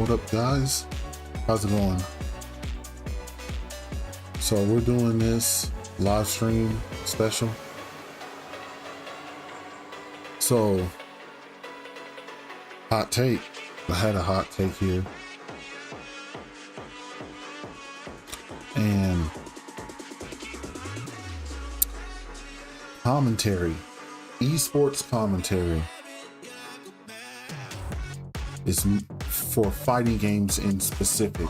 What up, guys? How's it going? So we're doing this live stream special. So, hot take. I had a hot take here. And commentary, esports commentary is for fighting games in specific.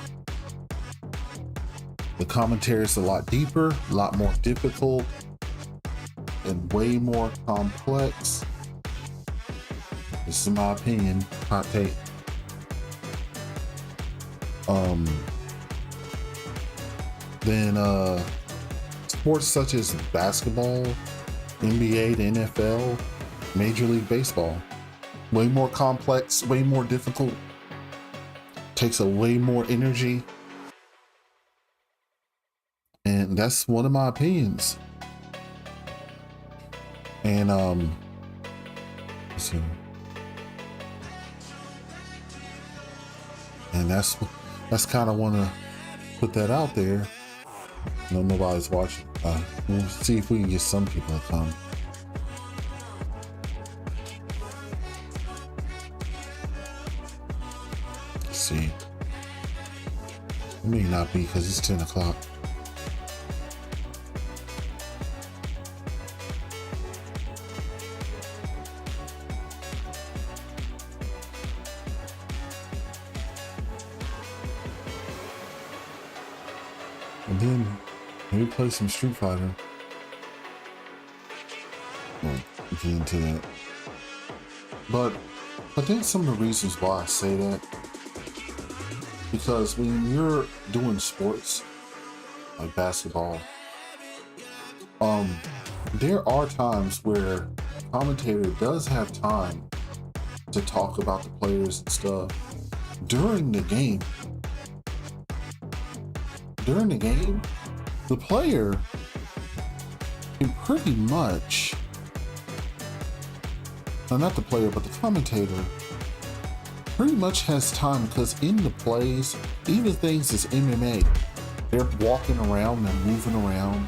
The commentary is a lot deeper, a lot more difficult, and way more complex. This is my opinion, hot take. Then sports such as basketball, NBA, the NFL, Major League Baseball. Way more complex, way more difficult, takes a way more energy. And that's one of my opinions. And let's see. And that's kind of want to put that out there. No, nobody's watching. We'll see if we can get some people to come. Let's see. It may not be because it's 10 o'clock. And then maybe play some Street Fighter. We'll get into that. But I think some of the reasons why I say that, because when you're doing sports like basketball, there are times where a commentator does have time to talk about the players and stuff during the game. During the game, the player can pretty much, no, not the player, but the commentator pretty much has time, because in the plays, even things as MMA, they're walking around, they're moving around.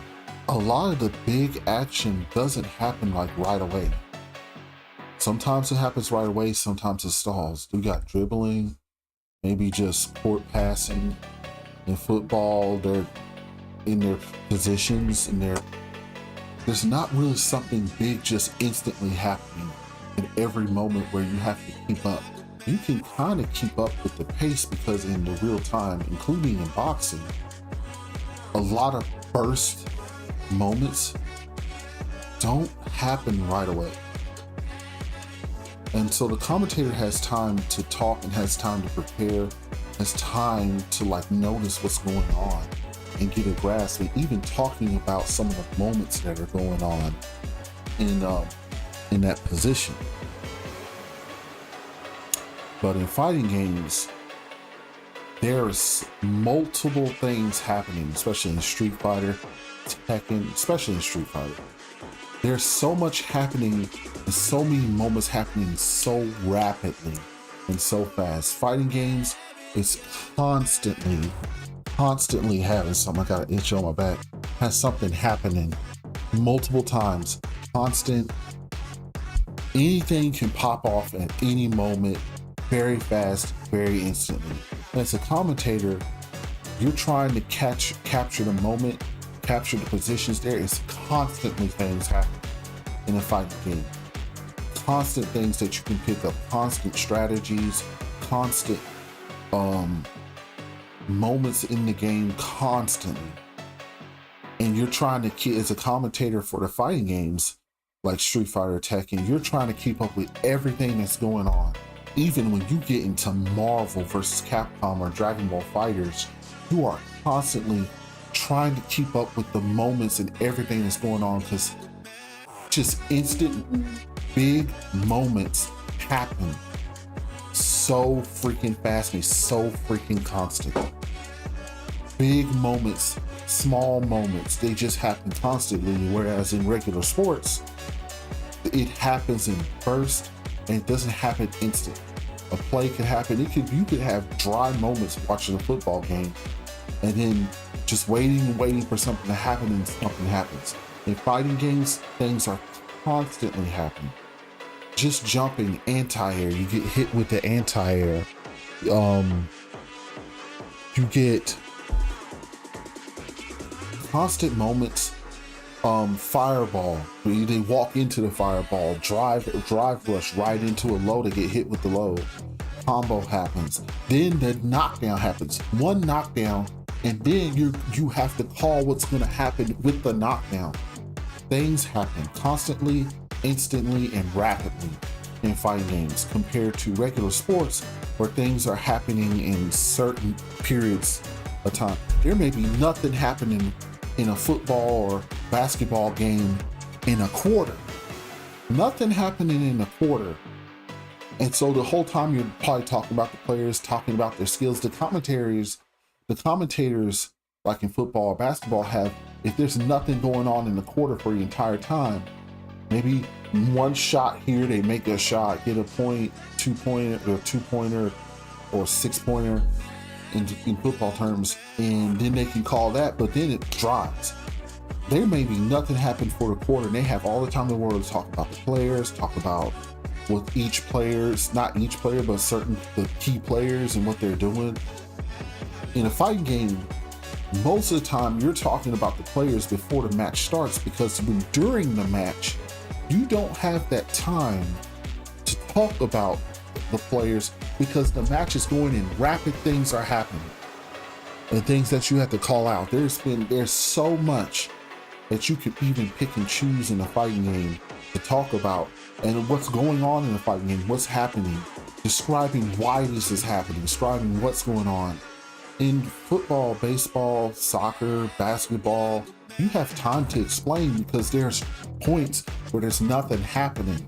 A lot of the big action doesn't happen like right away. Sometimes it happens right away, sometimes it stalls. We got dribbling, maybe just court passing. In football, they're in their positions, and there's not really something big just instantly happening in every moment where you have to keep up. You can kind of keep up with the pace because in the real time, including in boxing, a lot of burst moments don't happen right away. And so the commentator has time to talk and has time to prepare, has time to like notice what's going on and get a grasp, and even talking about some of the moments that are going on in that position. But in fighting games, there's multiple things happening, especially in Street Fighter, Tekken, especially in Street Fighter. There's so much happening and so many moments happening so rapidly and so fast. Fighting games, it's constantly having something. I got an itch on my back. Has something happening multiple times. Constant. Anything can pop off at any moment, very fast, very instantly. As a commentator, you're trying to capture the moment, capture the positions. There is constantly things happening in a fighting game. Constant things that you can pick up. Constant strategies. Constant moments in the game constantly. And you're trying to, as a commentator for the fighting games like Street Fighter, Tekken, you're trying to keep up with everything that's going on. Even when you get into Marvel versus Capcom or Dragon Ball Fighters, you are constantly trying to keep up with the moments and everything that's going on, because just instant big moments happen so freaking fast and so freaking constant. Big moments, small moments, they just happen constantly, whereas in regular sports, it happens in bursts and it doesn't happen instant. a play could happen. You could have dry moments watching a football game, and then just waiting for something to happen, and something happens. In fighting games, things are constantly happening. Just jumping anti-air, you get hit with the anti-air. You get constant moments. Fireball, they walk into the fireball, drive rush right into a low to get hit with the low. Combo happens. Then the knockdown happens. One knockdown, and then you have to call what's going to happen with the knockdown. Things happen constantly, instantly, and rapidly in fighting games compared to regular sports where things are happening in certain periods of time. There may be nothing happening in a football or basketball game in a quarter. Nothing happening in a quarter. And so the whole time you're probably talking about the players, talking about their skills. The commentators, like in football or basketball, have, if there's nothing going on in the quarter for the entire time, maybe one shot here, they make a shot, get a point, two-pointer or 6-pointer in football terms, and then they can call that, but then it drops. There may be nothing happen for the quarter, and they have all the time in the world to talk about the players, talk about with each players, not each player, but the key players and what they're doing. In a fighting game, most of the time you're talking about the players before the match starts, because during the match, you don't have that time to talk about the players, because the match is going and rapid things are happening and things that you have to call out. There's so much that you could even pick and choose in a fighting game to talk about, and what's going on in the fighting game, what's happening, describing why this is happening, describing what's going on. In football, baseball, soccer, basketball, you have time to explain, because there's points where there's nothing happening.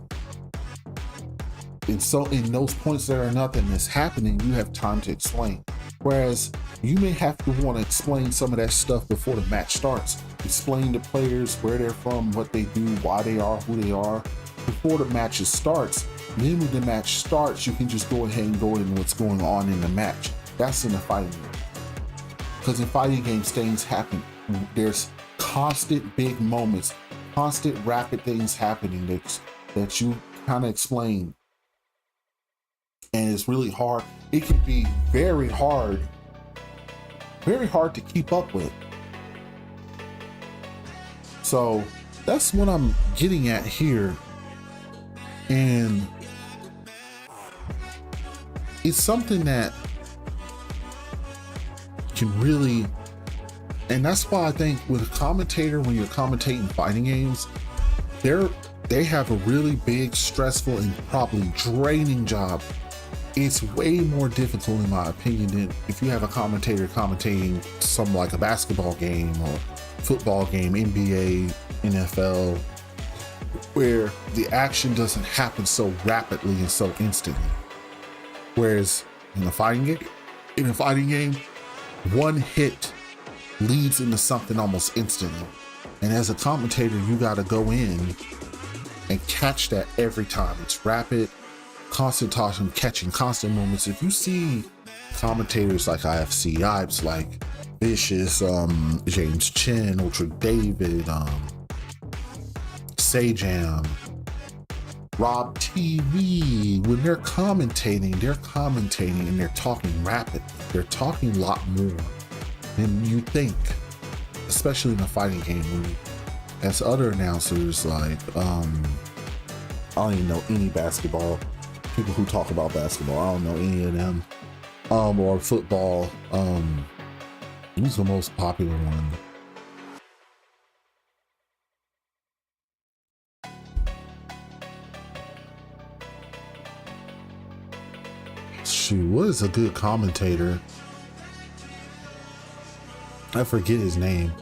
And so in those points there are nothing that's happening, you have time to explain. Whereas you may have to want to explain some of that stuff before the match starts. Explain the players, where they're from, what they do, why they are, who they are, before the match starts. Then when the match starts, you can just go ahead and go in what's going on in the match. That's in a fighting game. Because in fighting games, things happen. There's constant big moments, constant rapid things happening that you kind of explain. And it's really hard. It can be very hard to keep up with. So that's what I'm getting at here. And it's something that can really, and that's why I think with a commentator, when you're commentating fighting games, they have a really big, stressful, and probably draining job. It's way more difficult, in my opinion, than if you have a commentator commentating something like a basketball game or football game, NBA, NFL, where the action doesn't happen so rapidly and so instantly. Whereas in a fighting game, one hit leads into something almost instantly. And as a commentator, you got to go in and catch that every time. It's rapid, constant talking, catching constant moments. If you see commentators like IFC Yipes, like Vicious, James Chin, Ultra David, Sajam, Rob TV, when they're commentating and they're talking rapid. They're talking a lot more than you think, especially in a fighting game. As other announcers, like I don't even know any basketball people who talk about basketball. I don't know any of them. Or football. Who's the most popular one? Shoot, what is a good commentator? I forget his name.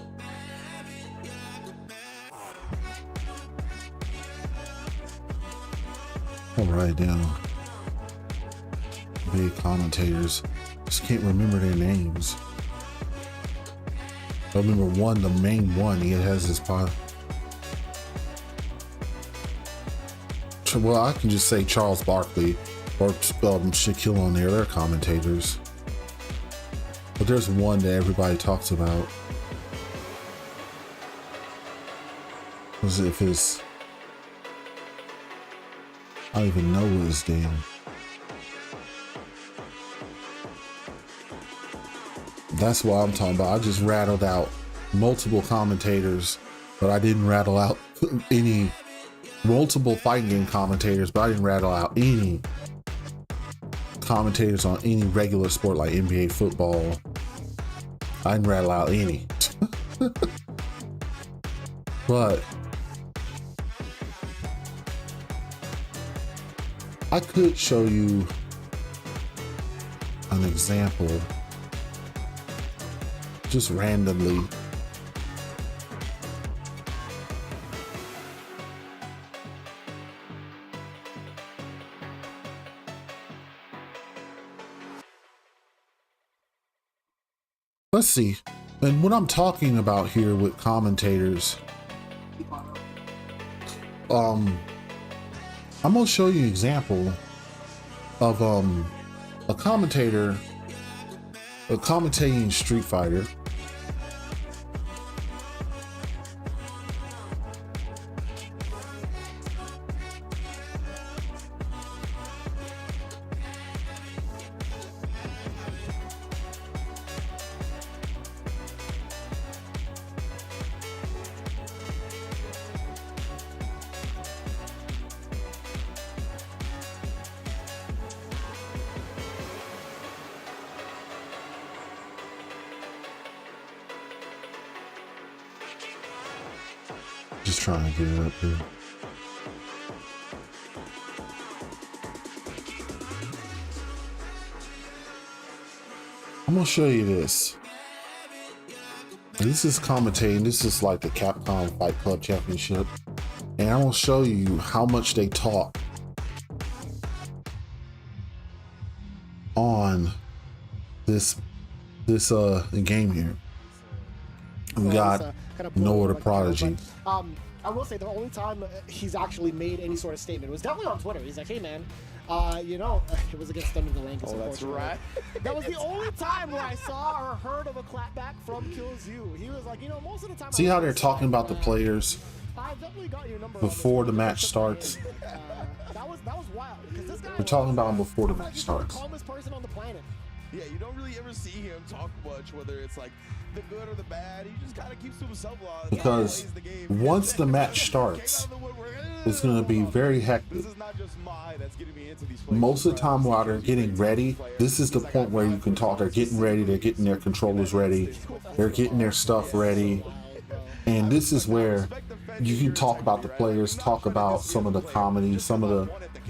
I'll write it down. Big commentators. Just can't remember their names. I remember one, the main one. He has his pod. Well, I can just say Charles Barkley. or Shaquille O'Neal, they're commentators. But there's one that everybody talks about. Was if his, I don't even know what his name. That's what I'm talking about. I just rattled out multiple commentators, but I didn't rattle out any multiple fighting game commentators, but I didn't rattle out any commentators on any regular sport like NBA football. I didn't rattle out any. But I could show you an example just randomly. Let's see. And what I'm talking about here with commentators, I'm gonna show you an example of a commentator commentating Street Fighter. Just trying to get it up there. I'm gonna show you this. This is commentating. This is like the Capcom Fight Club Championship. And I'm gonna show you how much they talk on this game here. We got Noah the Prodigy. I will say the only time he's actually made any sort of statement was definitely on Twitter. He's like, "Hey man, you know," it was against Thunder the Lankus. Oh, that's right. That was the only time where I saw or heard of a clapback from Kills You. He was like, you know, most of the time. See how they're talking about the players before the match starts? That was wild. This guy We're talking about him before the match starts. The calmest person on the planet. Yeah, you don't really ever see him talk much, whether it's like the good or the bad. He just kind of keeps to himself a lot. Because once the match starts, it's going to be very hectic. Most of the time while they're getting ready, this is the point where you can talk. They're getting ready, they're getting their controllers ready, they're getting their stuff ready. And this is where you can talk about the players, talk about some of the comedy, some of the,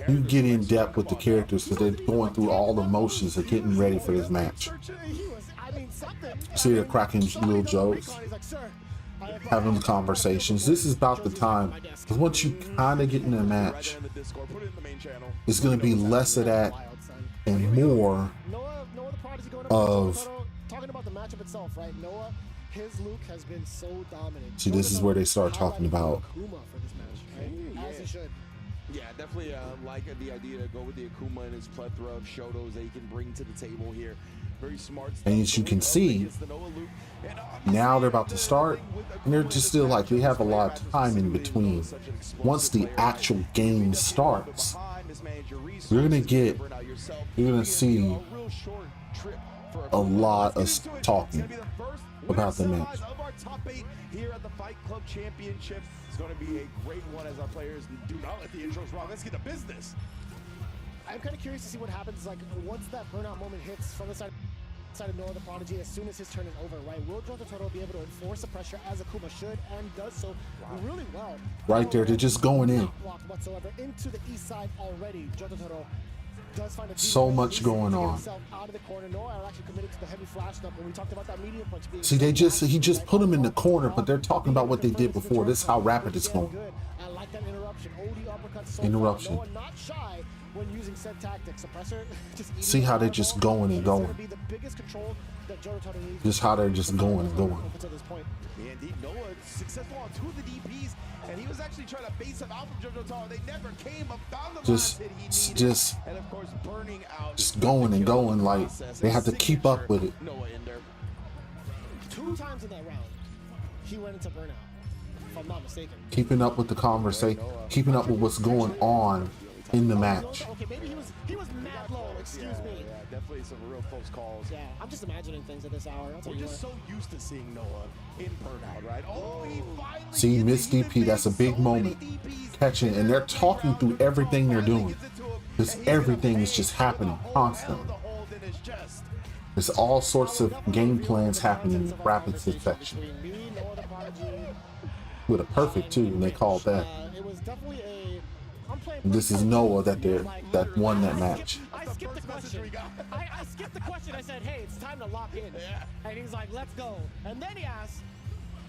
you get in depth with the characters because they're going through all the motions of getting ready for this match. See, they're cracking little jokes, having conversations. This is about the time, because once you kind of get in a match, it's going to be less of that and more of, talking about the matchup itself, right? Noah, his Luke has been so dominant. see, this is where they start talking about as he should. Yeah, definitely like the idea to go with the Akuma and his plethora of Shotos that he can bring to the table here. Very smart stuff. And as you can see, now they're about to start, and they're just still like, we have a lot of time in between. Once the actual game starts, you're gonna see a lot of talking about the match. Here at the Fight Club Championship, it's going to be a great one as our players do not let the intros wrong. Let's get to business. I'm kind of curious to see what happens, like, once that burnout moment hits from the side of Noah the Prodigy, as soon as his turn is over, right? Will Jotaro be able to enforce the pressure as Akuma should, and does so really well. Right there, they're just going in. Whatsoever into the east side already. Jotaro does find a so much going on. Out of the corner. Noah actually committed to the heavy flash step when we talked about that medium punch being. See, he just put him in the corner, but they're talking about what they did before. This is how rapid it's going. I like that interruption. OD uppercut so interruption. Noah not shy when using said tactic. Suppressor, just See how they're just going and going. Be the biggest control that Joe Toro needs. Just how they're just going and going. Up until this point. Yeah, indeed, Noah successful on 2 of the DPs, and he was actually trying to base him out from Jojo Taro. They never came up, found the last hit he needed, and of course burning out. Just going and going, like they have to keep up with it. Noah in there. 2 times in that round, he went into burnout, if I'm not mistaken. Keeping up with the conversation, keeping up with what's going on in the match. Okay, maybe he was mad low. Excuse me. Yeah, definitely some real close calls. Yeah, I'm just imagining things at this hour. We're just so used to seeing Noah in burnout, right? Oh, he finally See, Miss DP, that's a big moment. Catching, and they're talking through everything they're doing. Because everything is just happening constantly. There's all sorts of game plans happening in rapid succession. With a perfect too, and they called that. And this is Noah that won that match. I skipped the question. I skipped the question. I said, hey, it's time to lock in. And he's like, let's go. And then he asked,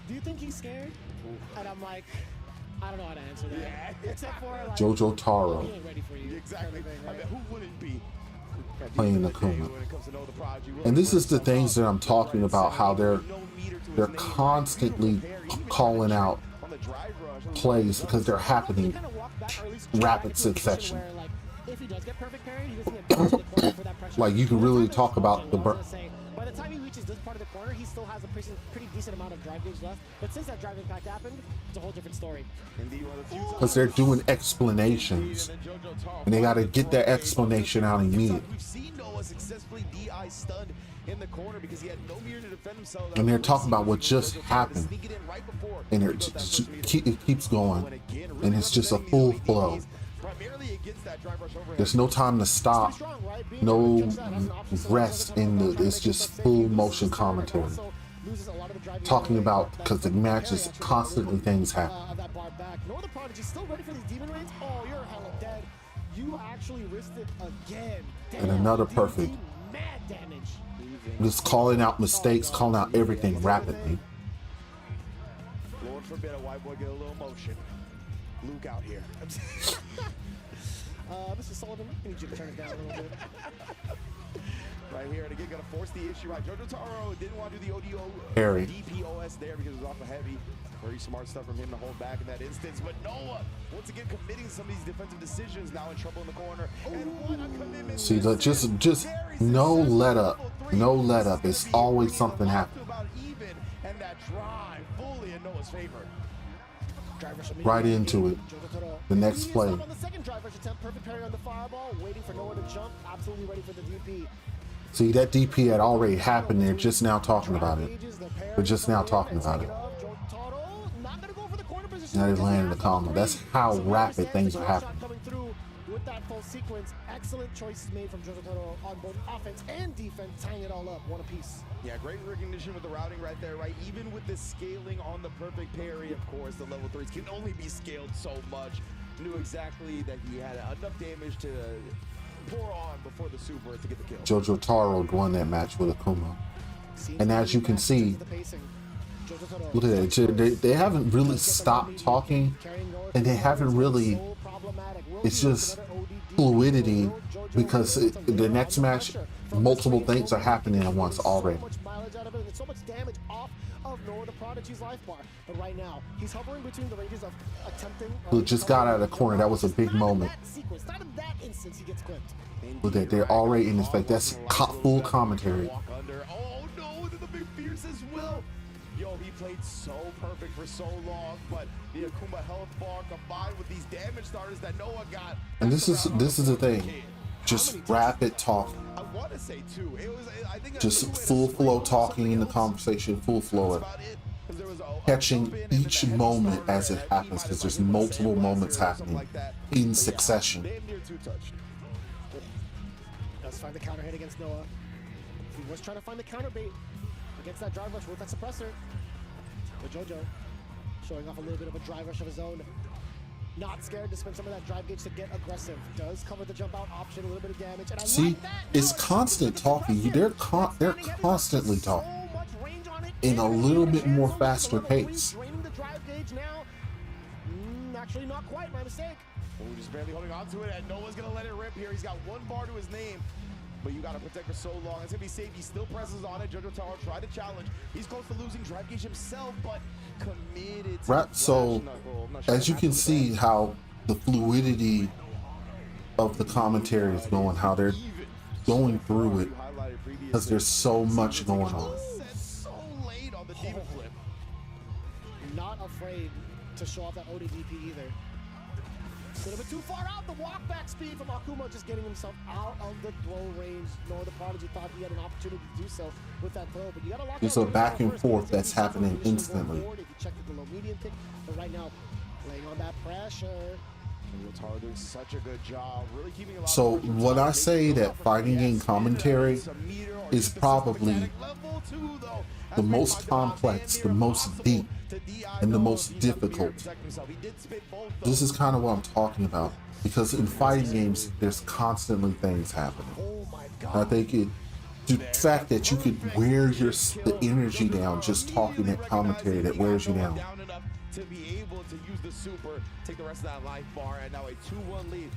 do you think he's scared? And I'm like, I don't know how to answer that. Except for like, Jojo Taro. He ain't ready for you. Exactly. I mean, who wouldn't be? Playing Akuma. And this is the things that I'm talking about, how they're constantly calling out plays because they're happening rapid succession. Like you can really talk about the by the time he reaches this part of the corner, he still has a pretty decent amount of drive gauge left. But since that drive impact happened, it's a whole different story. Because they're doing explanations, and they got to get that explanation out immediately. We've seen Noah successfully DI stunned in the corner because he had no mirror to defend himself. And they're talking about what just happened, and it keeps going, and it's just a full flow. There's no time to stop, no rest in the. It's just full motion commentary. Talking about because the match is constantly things happen. No, the Prodigy still ready for these demon raids. Oh, you're hella dead. You actually risked it again. And another perfect. Mad damage. Just calling out mistakes, calling out everything rapidly. Lord forbid a white boy get a little motion. Luke out here. Mr. Sullivan, I need you to turn it down a little bit. Right here, and again, gonna force the issue. Right, Jojo Taro didn't want to do the ODO Harry. DPOS there because it was off of heavy. Very smart stuff from him to hold back in that instance. But Noah, once again, committing some of these defensive decisions, now in trouble in the corner. And what a commitment. See, just no let up. No let up. It's always something happening. And that drive fully in Noah's favor. Right into it. The next play. On the second drive rush attempt, perfect parry on the fireball, waiting for Noah to jump, absolutely ready for the DP. See, that DP had already happened. They're just now talking about it. They're just now talking about it. Now they landed the combo. That's how rapid things are happening. With that full sequence, excellent choices made from Jojo Toro on both offense and defense, tying it all up, one apiece. Yeah, great recognition with the routing right there, right? Even with the scaling on the perfect parry, of course, the level 3s can only be scaled so much. Knew exactly that he had enough damage to pour on before the super to get the kill. Jojo Taro won that match with Akuma. And as you can see, look at that. They haven't really stopped talking, and they haven't really. It's just fluidity because the next match, multiple things are happening at once already. So much damage off of Noah the Prodigy's life bar, but right now he's hovering between the ranges of attempting. Who just got out of the corner. That was a big moment. Not in that instance he gets clipped. Look at that. They're already in his face. That's full commentary. Oh no, the big fierce as well. Yo, he played so perfect for so long, but the Akuma health bar combined with these damage starters that Noah got. And this is the thing. Just rapid talk. I want to say too. It was I think just full flow talking in the conversation, full flow. Catching each moment as it happens because there's multiple moments happening in succession. Let's find the counter hit against Noah. He was trying to find the counter bait against that drive rush with that suppressor. But Jojo showing off a little bit of a drive rush of his own. Not scared to spend some of that drive gauge to get aggressive. Does cover the jump out option, a little bit of damage. And I see, like that. It's constant talking. They're constantly talking in a little bit more faster pace. Draining the drive gauge now. Actually, not quite. My mistake. Ooh, just barely holding on to it, and no one's gonna let it rip here. He's got one bar to his name, but you gotta protect for so long. It's gonna be safe. He still presses on it. Jojo Taro tried to challenge. He's close to losing drive gauge himself, but committed to Right. So as you can see how the fluidity of the commentary is going, how they're going through it, because there's so much going on. So late on the diva flip. Not afraid to show off that ODDP either. A little bit too far out. The walk back speed from Akuma just getting himself out of the throw range. Nor the Prodigy thought he had an opportunity to do so with that throw, but you gotta lock. There's a back and forth that's happening instantly. If you check the low medium pick, but right now playing on that pressure. Taro doing such a good job, really keeping a lot So of when I say that fighting game commentary is probably the most complex, the most deep, and the most difficult, this is kind of what I'm talking about. Because in fighting games, there's constantly things happening. I think the fact that you could wear the energy down just talking that commentary that wears you down. To be able to use the super, take the rest of that life bar, and now a 2-1 lead.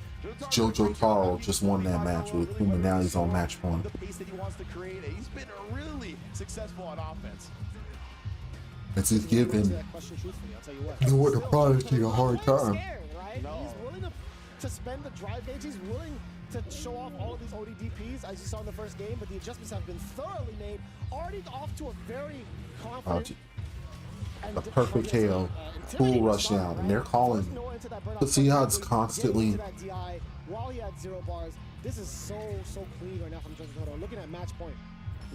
Jojo Taro just won that match with Akuma. Now he's on match point. The pace that he wants to create, and he's been really successful on offense. It's just giving Nor the Prodigy a hard time. He's willing to spend the drive gauge. He's willing to show off all of these ODDPs as you saw in the first game, but the adjustments have been thoroughly made. Already off to a very confident. A perfect KO, full rush down, and they're calling. But see how it's constantly. While he had 0 bars, this is so clean right now from Jojo Taro. Looking at match point.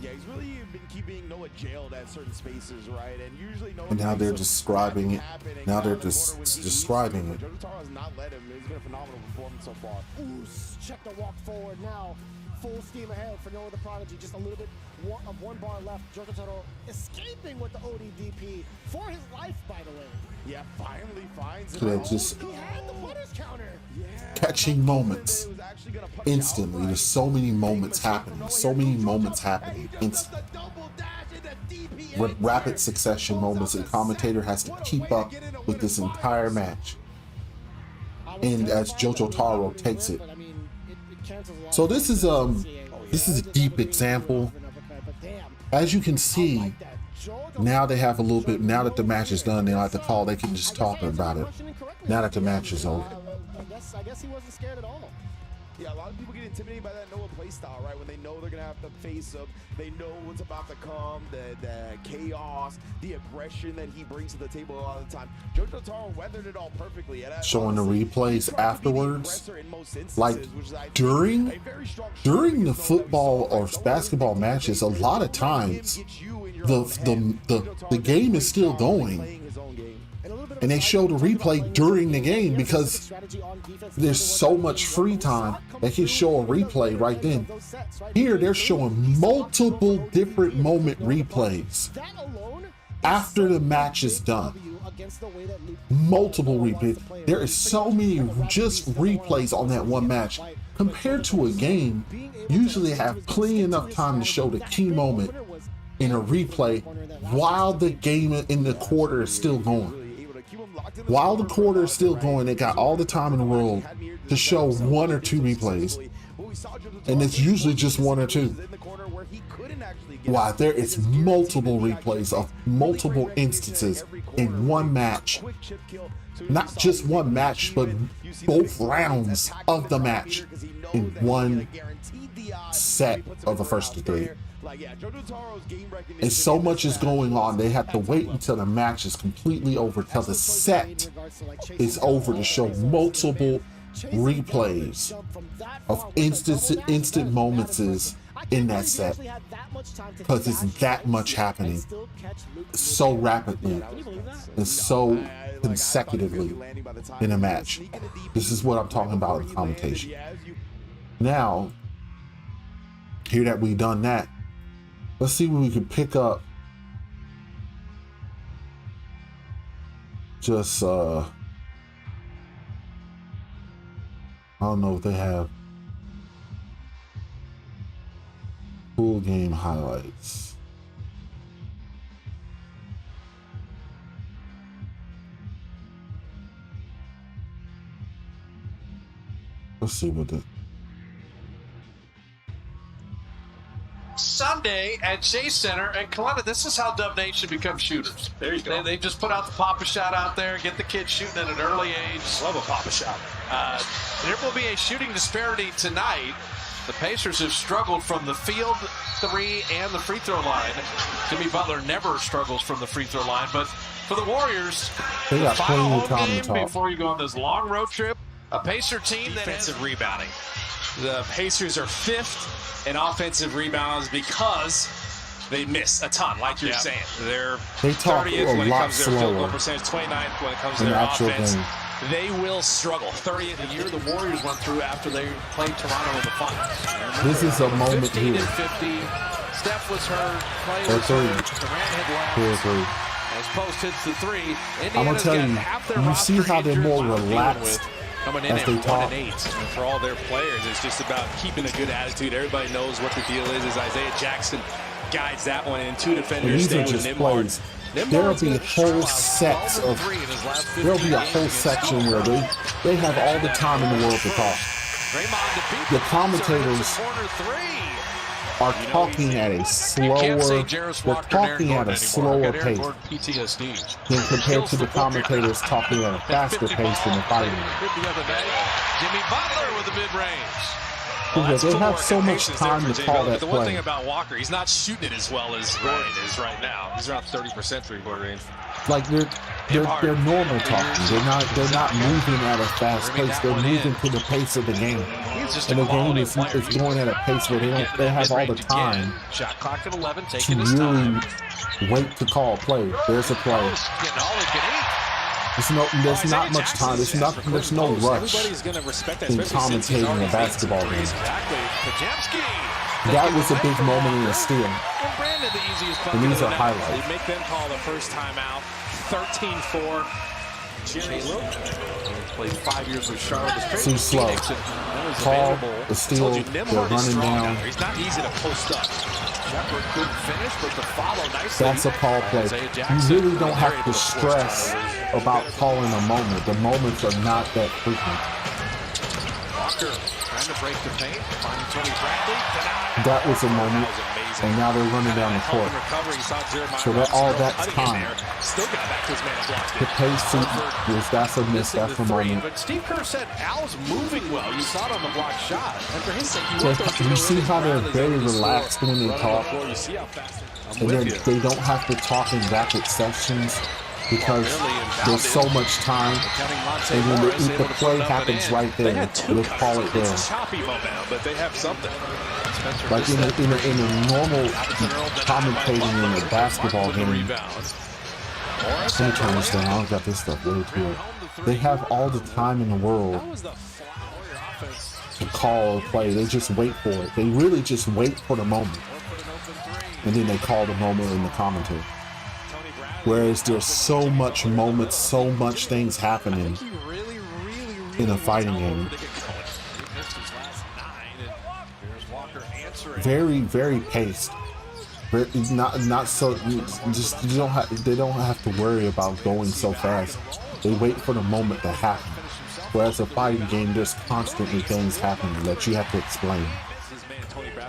Yeah, he's really been keeping Noah jailed at certain spaces, right? And usually Noah. And now they're describing it. Now they're just describing it. Jojo Taro has not let him. It's been a phenomenal performance so far. Ooh, check the walk forward now. Full steam ahead for Noah the Prodigy. Just a little bit of 1 bar left. Jojo Taro escaping with the ODDP for his life, by the way. Yeah, finally finds it. Yeah, just He had the punish counter. Yeah, catching moments instantly. There's so many moments happening. So many moments happening instantly. Rapid succession moments. The commentator has to keep up with this entire match. And as Jojo Taro takes it. So this is a deep example. As you can see, now they have a little bit, now that the match is done, they don't have to call, they can just talk about it. Now that the match is over. I guess he wasn't scared at all. Yeah, a lot of people get intimidated by that Noah playstyle, right? When they know they're gonna have to face him, they know what's about to come, the chaos, the aggression that he brings to the table a lot of the time. Jojo Taro weathered it all perfectly. And showing the replays afterwards, like during the football or basketball matches, a lot of times the game is still going. And they show the replay during the game because there's so much free time. They can show a replay right then. Here, they're showing multiple different moment replays after the match is done. Multiple replays. There is so many just replays on that one match. Compared to a game, usually have plenty enough time to show the key moment in a replay while the game in the quarter is still going. While the quarter is still going, they got all the time in the world to show 1 or 2 replays. And it's usually just 1 or 2. Why, there is multiple replays of multiple instances in one match. Not just one match, but both rounds of the match in one set of the first 3. And so much is going on, they have to wait until the match is completely over, till the set is over to show multiple replays of instant moments in that set, because it's that much happening so rapidly and so consecutively in a match. This is what I'm talking about in commentation. Now, here that we've done that, let's see what we can pick up. Just, I don't know if they have full game highlights. Let's see what the Sunday at Chase Center and Coletta. This is how Dub Nation becomes shooters. There you go. They just put out the Papa Shot out there, get the kids shooting at an early age. Love a Papa Shot. There will be a shooting disparity tonight. The Pacers have struggled from the field three and the free throw line. Jimmy Butler never struggles from the free throw line, but for the Warriors, they got the final plenty of home time to game talk. before you go on this long road trip, a Pacer team that has Defensive rebounding. The Pacers are 5th in offensive rebounds because they miss a ton, like you're saying. They're They talk 30th a when it lot comes to their field goal slower percentage, 29th when it comes to in their actual offense. game. They will struggle. 30th the year the Warriors went through after they played Toronto in the finals. This is a moment 15 here. and 50. Steph was hurt. Clay Or was three. hurt. Durant had Two or left. three. As Post hits the three, I'm gonna Indiana's tell got you, half their you roster see how they're injured. more Dealing relaxed with coming in as at they 1 talk. and 8. And for all their players, it's just about keeping a good attitude. Everybody knows what the deal is. As Isaiah Jackson guides that one, and 2 And defenders these stay are with just Nembhard. plays. There'll be a whole set of. There'll be a whole section where they have all the time in the world to talk. The commentators are talking at a slower. They're talking at a slower pace than compared to the commentators talking at a faster pace in the fighting. Jimmy Butler with the mid-range. Because they have so much time to call that The one thing play. about Walker, he's not shooting it as well as Gordon is right now. He's around 30% three-quarter range. Like they're normal talking. They're not moving at a fast pace. They're moving to the pace of the game. And the game is going at a pace where they have all the time Shot clock at 11, to taking his time. really wait to call a play. There's a play. Getting all he can eat. There's not much time. There's no rush Everybody's going to respect that, in especially since he's commentating already a basketball made game. Exactly. Pajemski. That was a big moment in the steal. And Brandon, the easiest bucket And these of are the night. highlights. They make them call the first time out. 13-4. Chase played 5 years with Charlotte. Too slow. Call the steal. They're running down. He's not easy to post up. Shepard couldn't finish, but the follow nicely. That's a call play. Isaiah You Jackson, really don't have they're to able force stress turnovers. about calling a moment. The moments are not that frequent. Walker trying to break the paint, finding Tony Bradley. Denied. That was a moment, That was amazing. and now they're running down the court. So that all that's time. Still got back to his man blocked The it. pace, that's a miss, Missing that's the a three, moment. but Steve Kerr said Al's moving well. You saw it on the block shot. And for his sake, So you see how they're very relaxed when they talk, You see how fast and then they don't have to talk in rapid sessions because there's so much time. And when the play happens right they there, had two they'll call it there. It's choppy momentum, but they have something. Like in a normal commentating in a basketball game. Let me turn this down. I got this stuff way too. They have all the time in the world to call a play. They just wait for it. They really just wait for the moment. And then they call the moment in the commentary. Whereas there's so much moments, so much things happening in a fighting game. Very, very paced. Not so. Just you don't have. They don't have to worry about going so fast. They wait for the moment to happen. Whereas a fighting game, there's constantly things happening that you have to explain.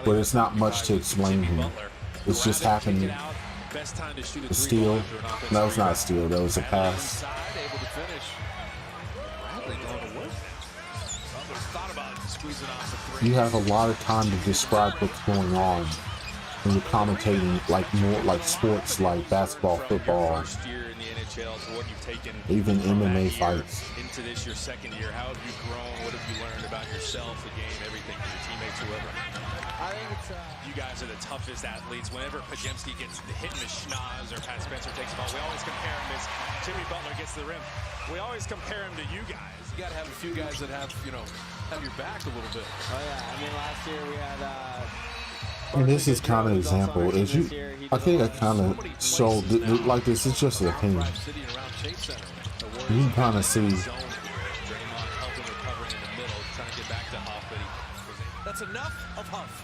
But there's not much to explain here. It's just happening. The steal. No, it's not a steal. That was a pass. You have a lot of time to describe what's going on when you're commentating like more like sports, like basketball, football, even MMA fights. Into this your second year, how have you grown? What have you learned about yourself, the game, everything, your teammates, whoever? I think it's You guys are the toughest athletes. Whenever Pajemski gets hit in the schnoz or Pat Spencer takes the ball, we always compare him as Jimmy Butler gets to the rim. We always compare him to you guys. You got to have a few guys that have, have your back a little bit. Oh yeah, I mean last year we had And this is kind of an example. Is you? I think I kind of showed like this is just an opinion. You can kind of see. That's enough of Huff.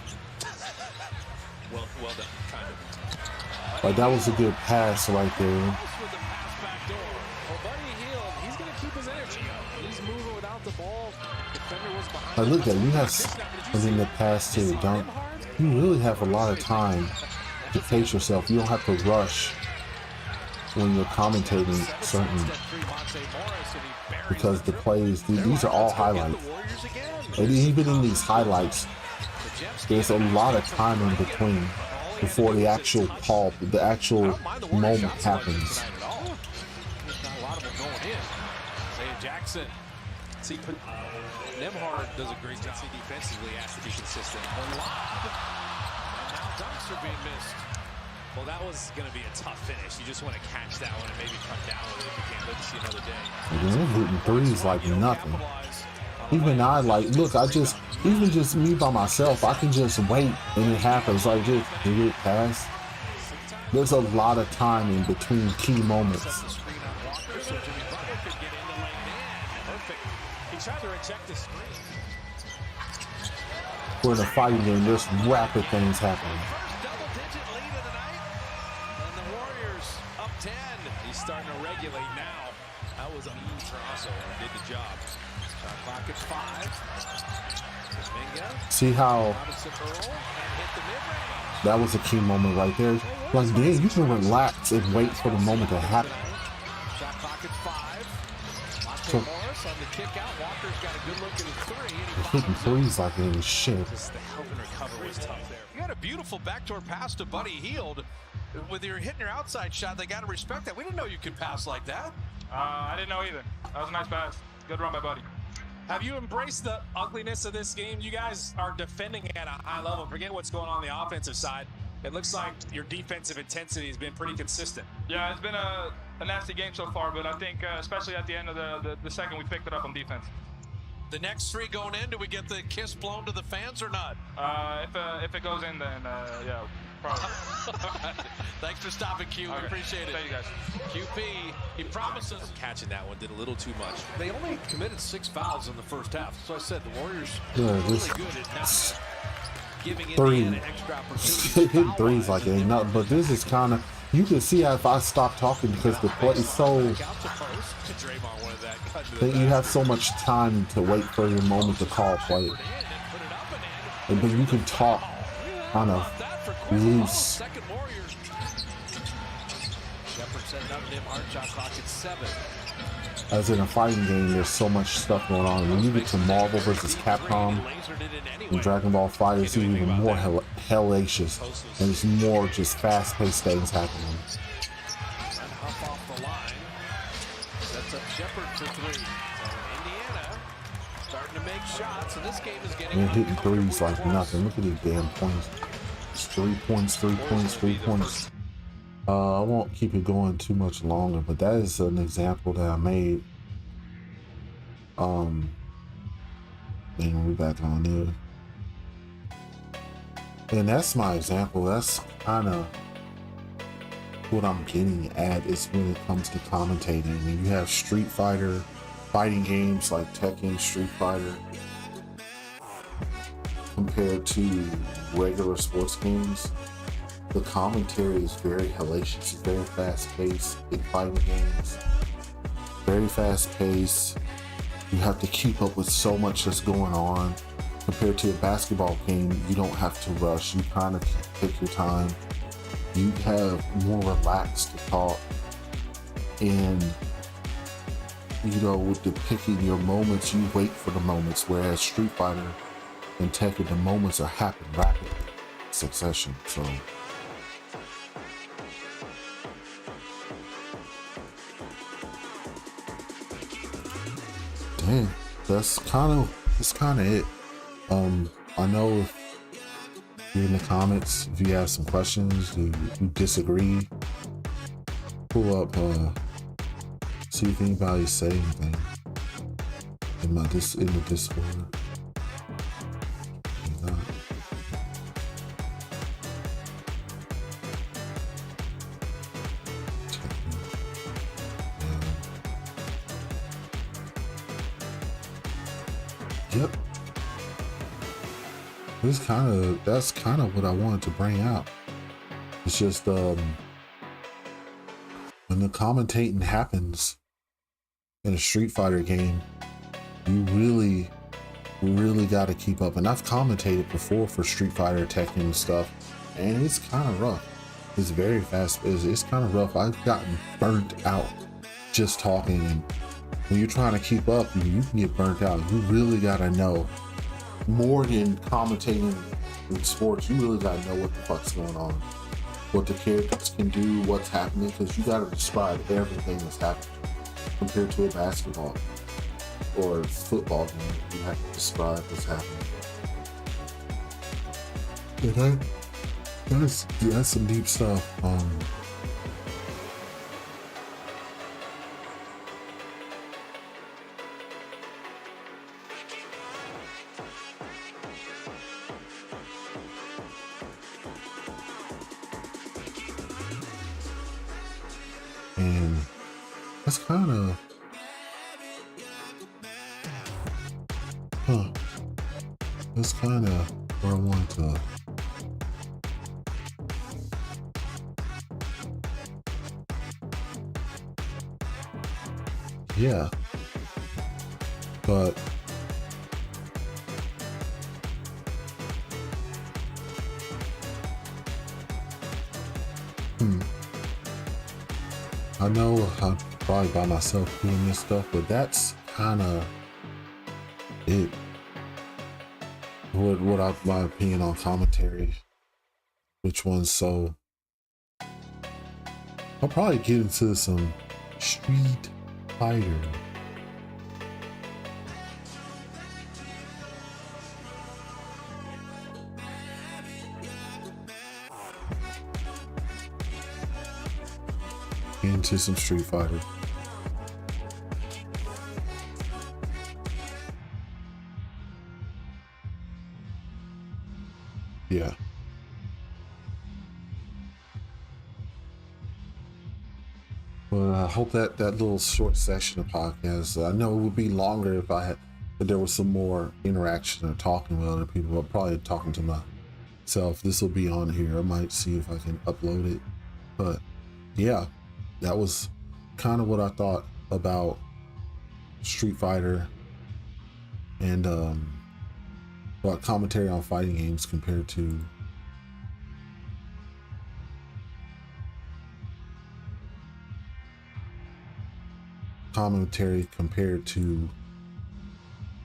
Well done, kind of. Like that was a good pass right there. With the pass back door. Well, Buddy Hield, he's going to keep his energy up. He's moving without the ball. The Like, look at it, you have, and then the pass to the dunk. You really have a lot of time to pace yourself. You don't have to rush when you're commentating certain, because the plays, these are all highlights. And even in these highlights, there's a lot of time in between before the actual call, the actual moment happens. Jackson. See, Nembhard does a great job defensively, has to be consistent. The lob, and now dunks are being missed. Well, that was going to be a tough finish. You just want to catch that one and maybe cut down with it if you can. Let's see another day. Again, hitting threes like nothing. Even I, like, look, I just, even just me by myself, I can just wait and it happens. Like, just hit it pass. There's a lot of time in between key moments. We're in a fighting game, there's rapid things happening. And the Warriors up 10. He's starting to regulate now. That was a mean Toronto and did the job. Shot clock at 5. See how that was a key moment right there. Like, man, you can relax and wait for the moment to happen. Shot clock at 5. So, Morris on the kick out. Walker's got a good look at his three. hitting threes like it ain't shit. Just the help and recover was tough there. You got a beautiful backdoor pass to Buddy Hield. With your hitting your outside shot, they got to respect that. We didn't know you could pass like that. I didn't know either. That was a nice pass. Good run by Buddy. Have you embraced the ugliness of this game? You guys are defending at a high level. Forget what's going on the offensive side. It looks like your defensive intensity has been pretty consistent. Yeah, it's been a nasty game so far, but I think especially at the end of the second, we picked it up on defense. The next three going in, do we get the kiss blown to the fans or not? If it goes in, then yeah, probably. Thanks for stopping, Q. Okay. We appreciate it. Thank you, guys. QP, he promises. Catching that one did a little too much. They only committed 6 fouls in the first half. So I said the Warriors Yeah, really this good at not giving three. Indiana extra opportunities. Hitting threes like it ain't nothing, but this is kind of, you can see if I stop talking because the play is so, that you have so much time to wait for your moment to call play. And then you can talk kind of loose. As in a fighting game, there's so much stuff going on. When you get to Marvel versus Capcom and Dragon Ball FighterZ, it's even more hellacious, and it's more just fast-paced things happening. And hitting threes like nothing. Look at these damn points. It's 3 points, 3 points, 3 points. I won't keep it going too much longer, but that is an example that I made. And we're back on there. And that's my example. That's kind of what I'm getting at, is when it comes to commentating. When you have Street Fighter fighting games like Tekken, Street Fighter, compared to regular sports games, the commentary is very hellacious, very fast-paced in fighting games. Very fast-paced. You have to keep up with so much that's going on. Compared to a basketball game, you don't have to rush. You kind of take your time. You have more relaxed to talk. And, you know, with the picking your moments, you wait for the moments. Whereas Street Fighter and Tekken, the moments are happening rapidly in succession. So, dang, that's kind of it. I know if you're in the comments, if you have some questions, you disagree, pull up, see if anybody say anything in the Discord. Yep. That's kind of what I wanted to bring out. It's just when the commentating happens in a Street Fighter game, you really really got to keep up. And I've commentated before for Street Fighter, Tekken and stuff, and it's kind of rough. It's very fast. It's kind of rough. I've gotten burnt out just talking, and when you're trying to keep up, you can get burnt out. You really got to know more than commentating in sports. You really got to know what the fuck's going on, what the characters can do, what's happening, because you got to describe everything that's happening. Compared to a basketball or a football game, you have to describe what's happening. And that's some deep stuff. And that's kind of, that's kind of where I want to. Yeah, but I know I'm probably by myself doing this stuff, but that's kind of it. What my opinion on commentary, which one's so. I'll probably get into some Street Fighter. Into some Street Fighter. Yeah. But I hope that little short session of podcast, I know it would be longer if there was some more interaction or talking with other people. I'm probably talking to myself. This will be on here. I might see if I can upload it. But yeah, that was kind of what I thought about Street Fighter and about commentary on fighting games compared to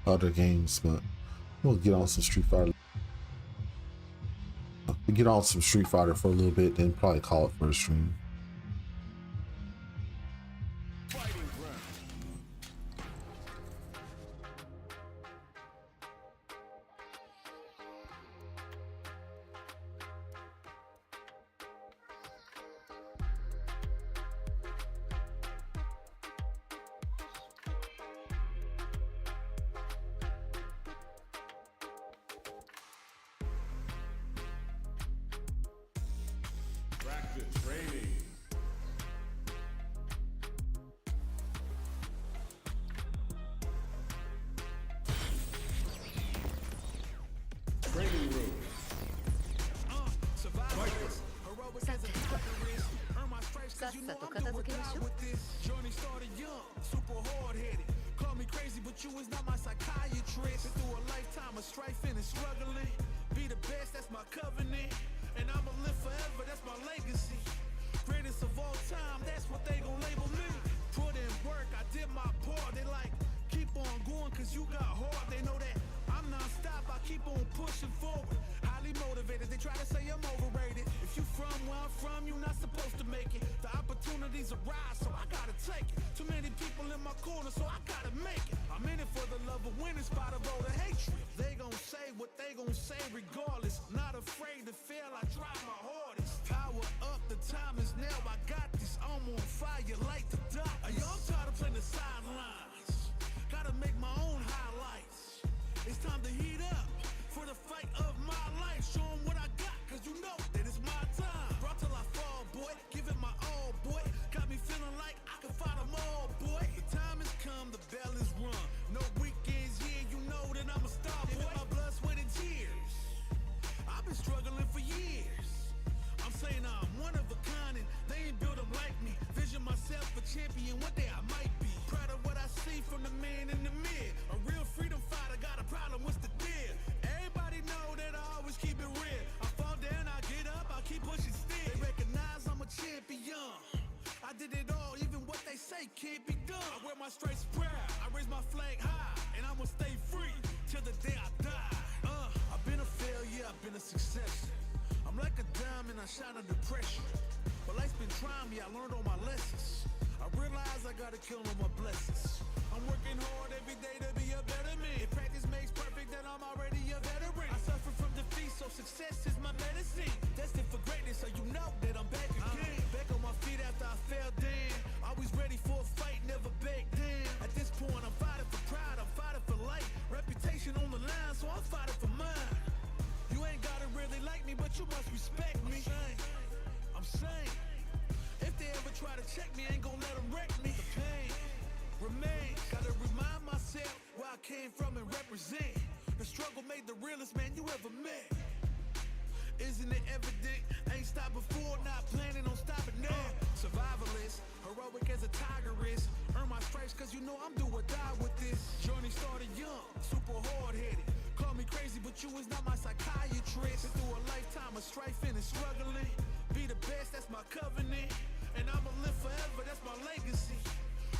other games. But we'll get on some Street Fighter. We'll get on some Street Fighter for a little bit, then probably call it for a stream. Champion, one day I might be. Proud of what I see from the man in the mirror. A real freedom fighter, got a problem with my stripes proud. I raise my flag high, and I'ma stay free till the day I die. I've been a failure, I've been a success. I'm like a diamond, I shine under pressure. But life's been trying me, I learned all my lessons. I realize I gotta kill all my blessings. I'm working hard every day to be a better man. If practice makes perfect, then I'm already a veteran. I suffer from defeat, so success is my medicine. Destined for greatness, so you know that I'm back again. Back on my feet after I fell down. Always ready for a fight, never back down. At this point, I'm fighting for pride, I'm fighting for life. Reputation on the line, so I'm fighting for mine. You ain't gotta really like me, but you must respect me. I'm saying, if they ever try to check me, I ain't gonna let them wreck me. The pain remains. Gotta remind myself where I came from and represent. The struggle made the realest man you ever met. Isn't it evident? Ain't stopped before, not planning on stopping now. Survivalist, heroic as a tiger is. Earn my stripes cause you know I'm do or die with this. Journey started young, super hard-headed. Call me crazy, but you is not my psychiatrist. Been through a lifetime of strife and struggling. Be the best, that's my covenant. And I'ma live forever, that's my legacy.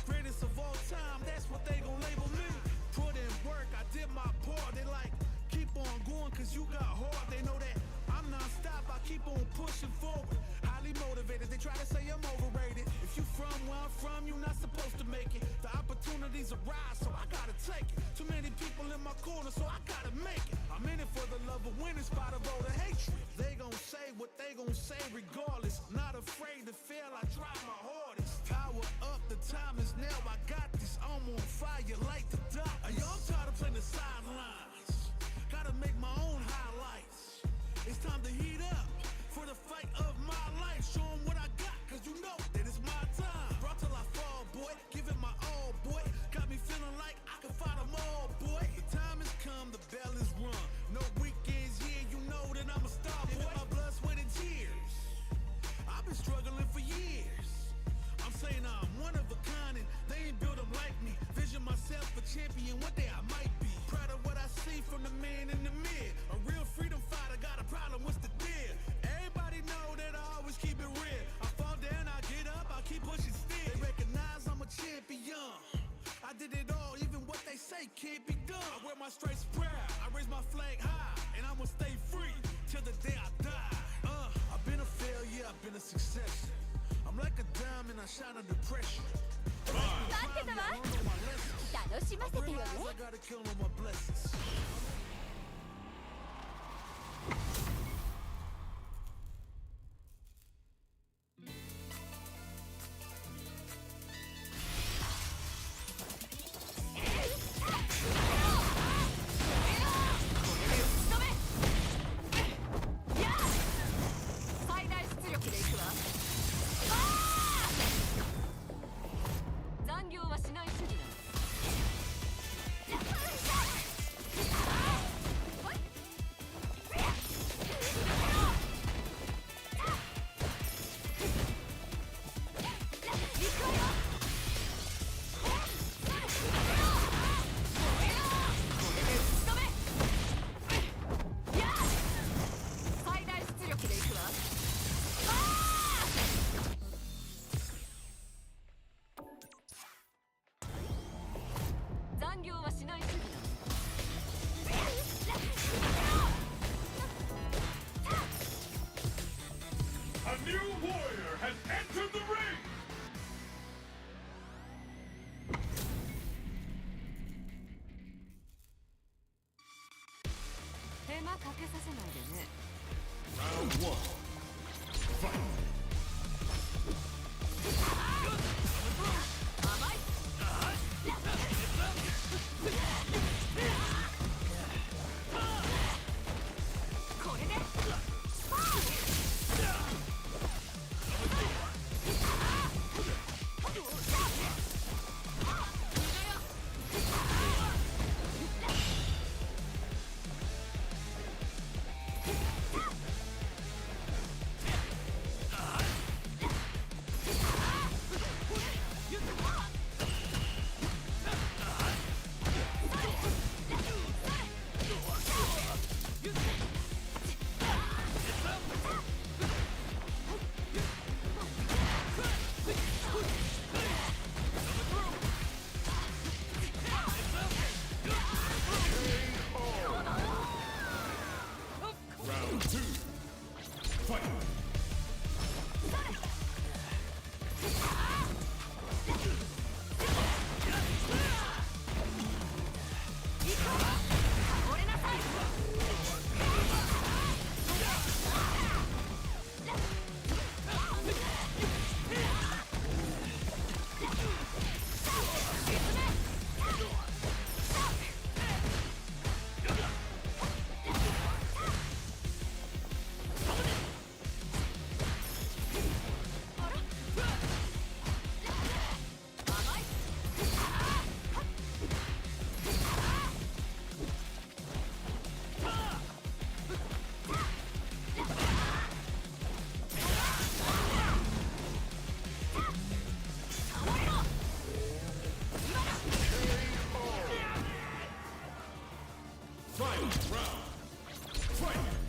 Greatest of all time, that's what they gon' label me. Put in work, I did my part. They like, keep on going cause you got hard. They know that I'm non-stop, I keep on pushing forward. Highly motivated, they try to say I'm overrated. If you from where I'm from, you're not supposed to make it. The opportunities arise, so I gotta take it. Too many people in my corner, so I gotta make it. I'm in it for the love of winning, spot of all the hatred. They gon' say what they gon' say regardless. Not afraid to fail, I try my hardest. Power up, the time is now, I got this. I'm on fire like the doctors. Yo, I'm tired of playing the sidelines. Gotta make my own highlights. It's time to heat up for the fight of my life. Show 'em what I got, cause you know that it's my time. Brought till I fall, boy, give it my all, boy. Got me feeling like I can fight them all, boy. The time has come, the bell is rung. No weekends here, you know that I'm a star, boy. My blood, sweat, and tears. I've been struggling for years. I'm saying I'm one of a kind and they ain't built them like me. Vision myself a champion, one day I might be. Proud of what I see from the man in the mid. A real freedom fighter, got a problem, what's the deal? Everybody know that I always keep it real. I fall down, I get up, I keep pushing still. They recognize I'm a champion. I did it all, even what they say can't be done. I wear my stripes proud, I raise my flag high, and I'ma stay free till the day I die. I've been a failure, I've been a success. I'm like a diamond, I shine under pressure. 待ってたわ。楽しませてよね。 I gotta kill all my blessings. A new warrior has entered the ring! 手間かけさせないでね。 Round 1. Fight! これでスパー I Round 2. Fight. Final round. Fight.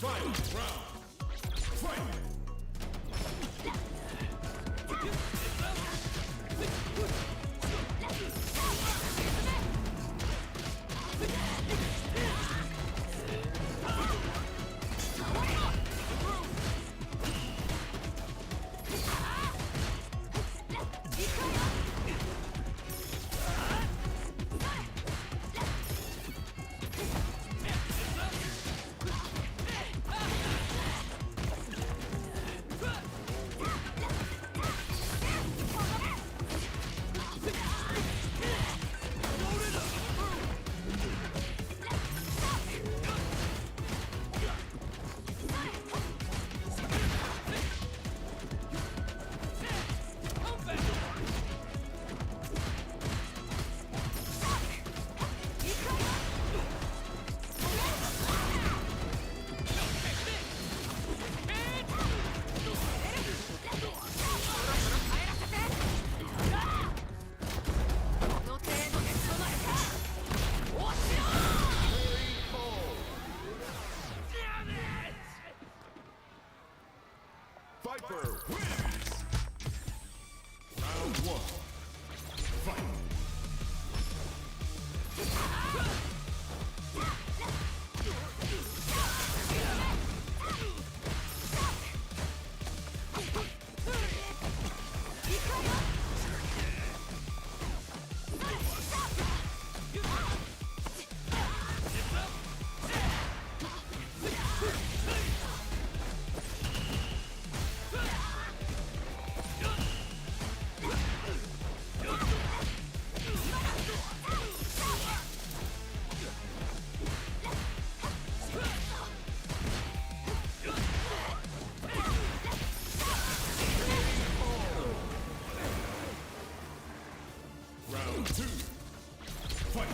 Final round. Fight. Viper wins! Round one. Fight! Round two. Fight!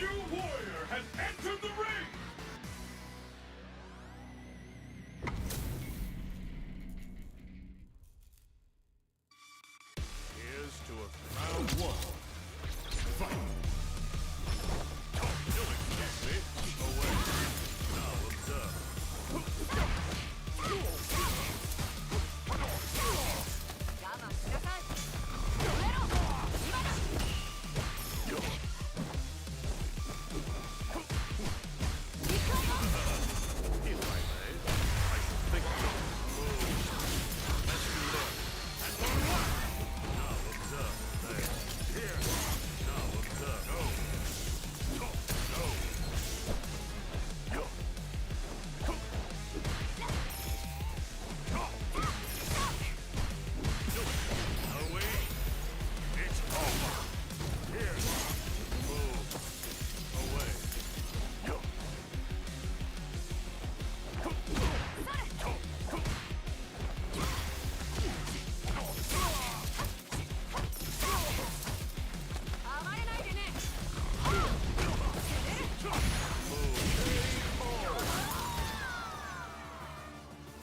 new warrior has entered the ring! Here's to a round one. Fight! Chillin, me. Away. Now observe.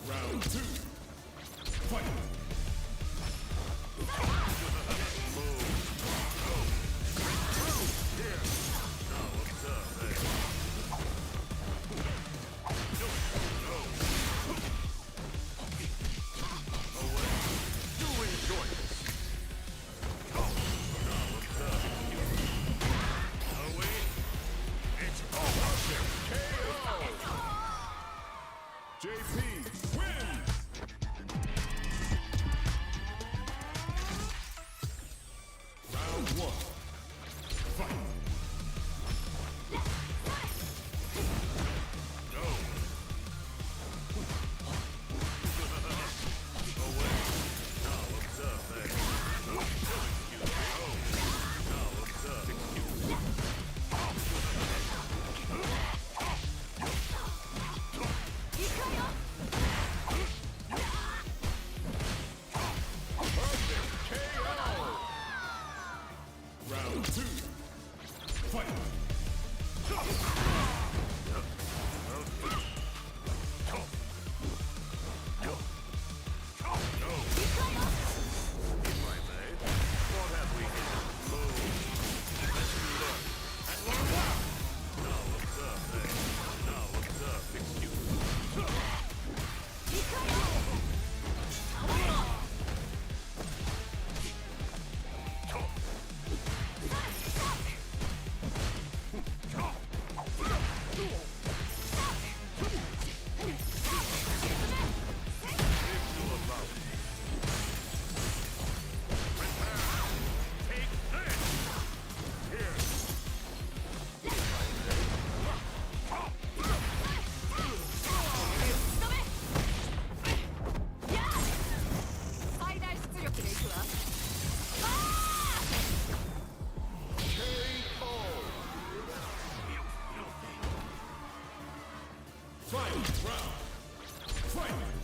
Round two. Fight! JP wins! Round one. Fight! Go! Away. Now observe that. Excuse me. Oh. Now observe. Excuse me. Round two. Fight! What have we here? Move. Let's learn. And learn well. Now observe that. Now observe. Excuse me. Final round. Fight!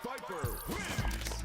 Viper wins!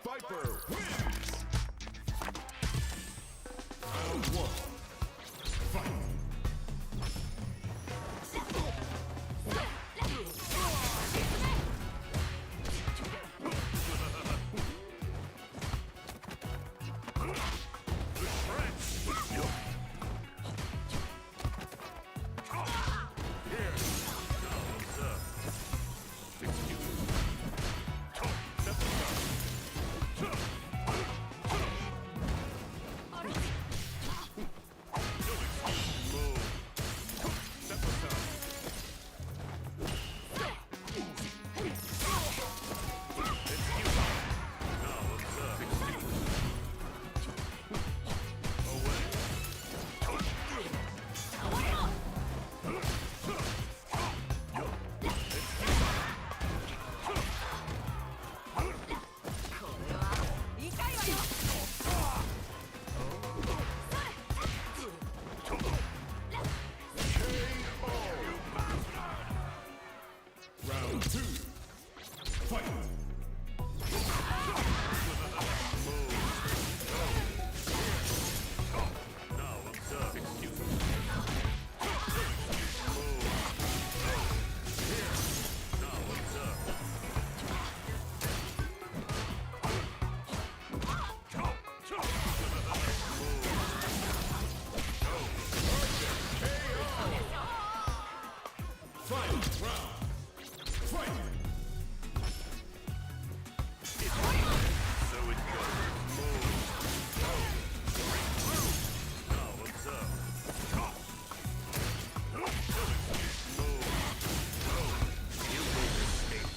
Viper wins! Round 1. Fight! Round 2. Fight! Final round. Fight! So it goes. Move. Now what's up? You will escape.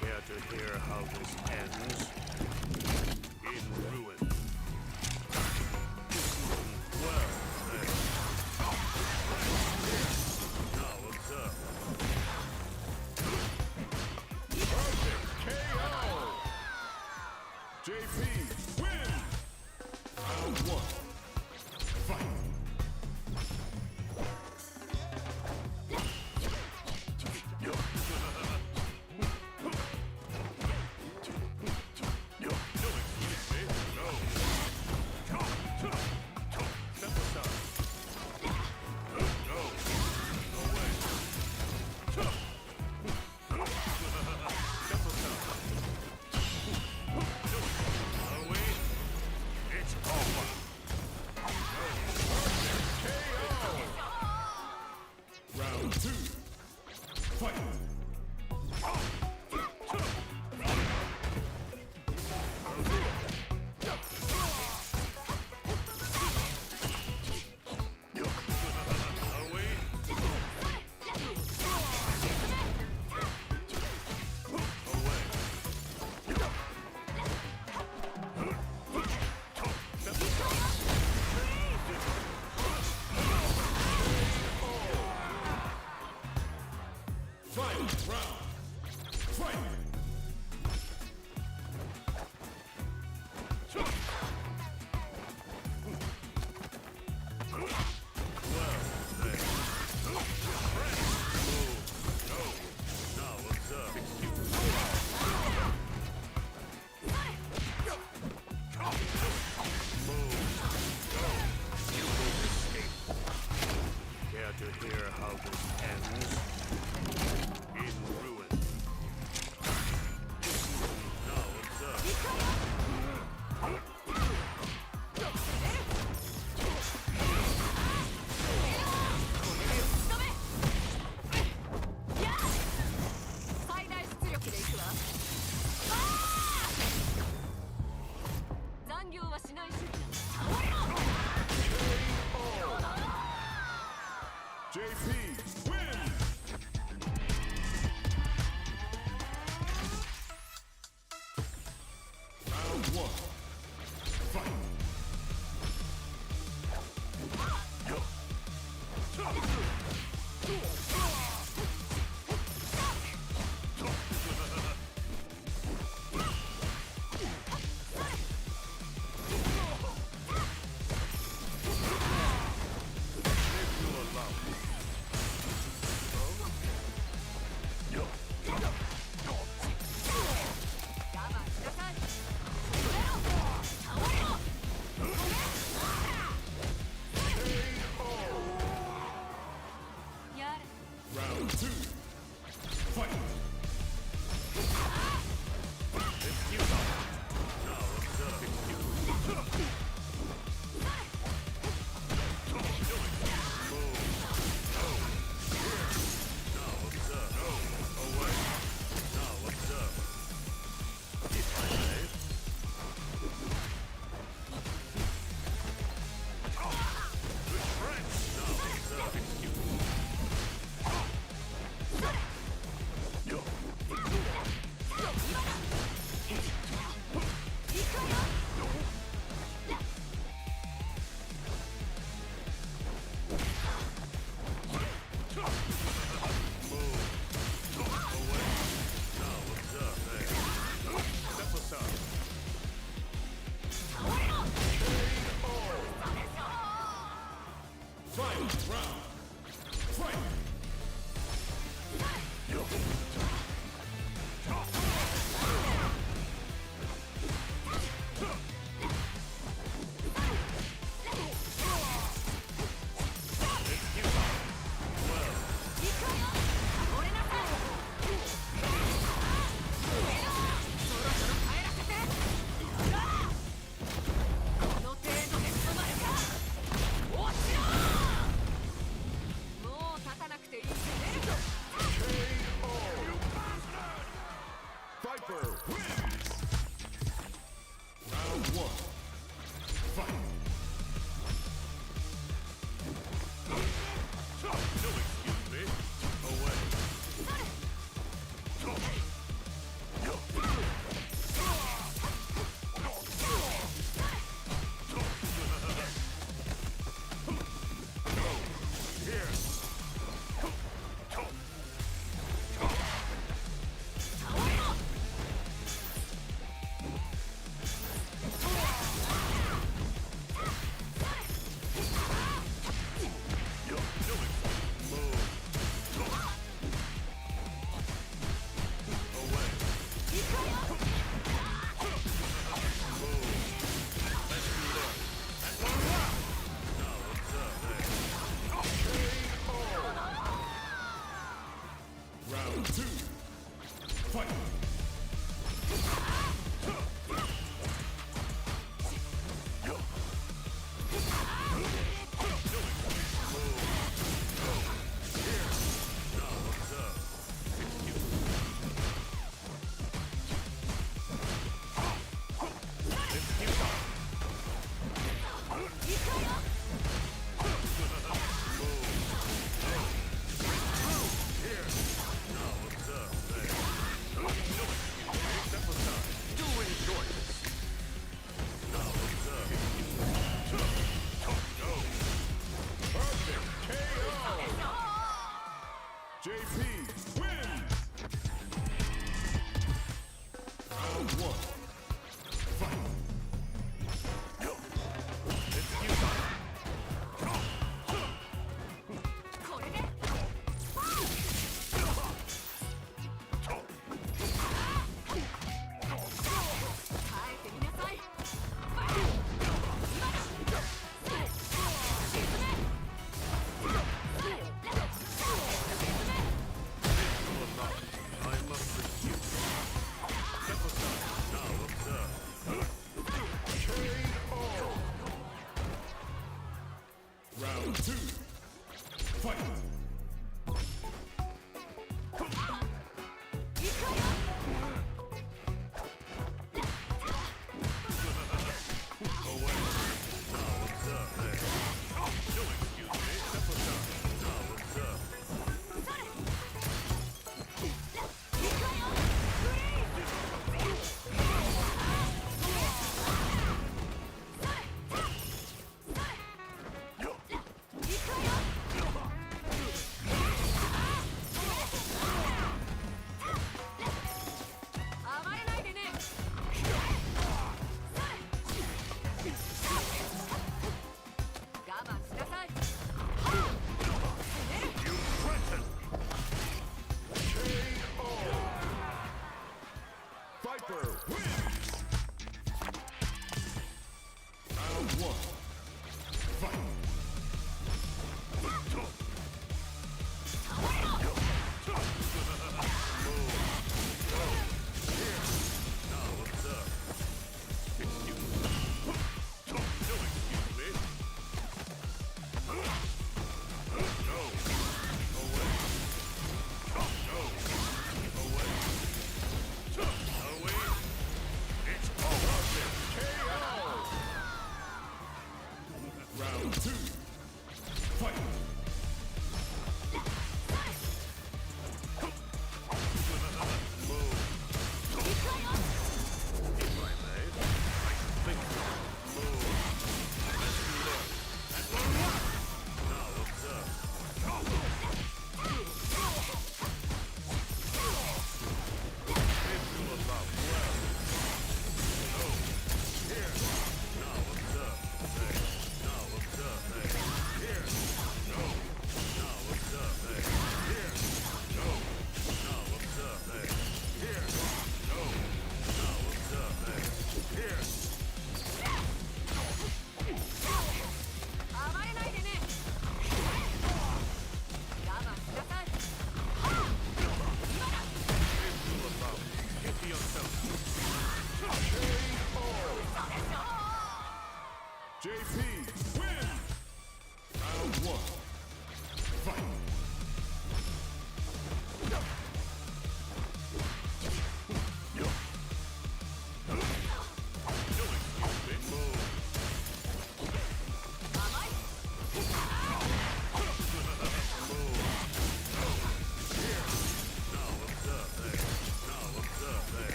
Care to hear how this ends? In ruin. Well, then. Now what's up? JP win! Round 1. Fight! Round 2. Fight! Final round. Fight! Now what's up? You will escape. Care to hear how this ends? In ruin. I must pursue. Step aside. Now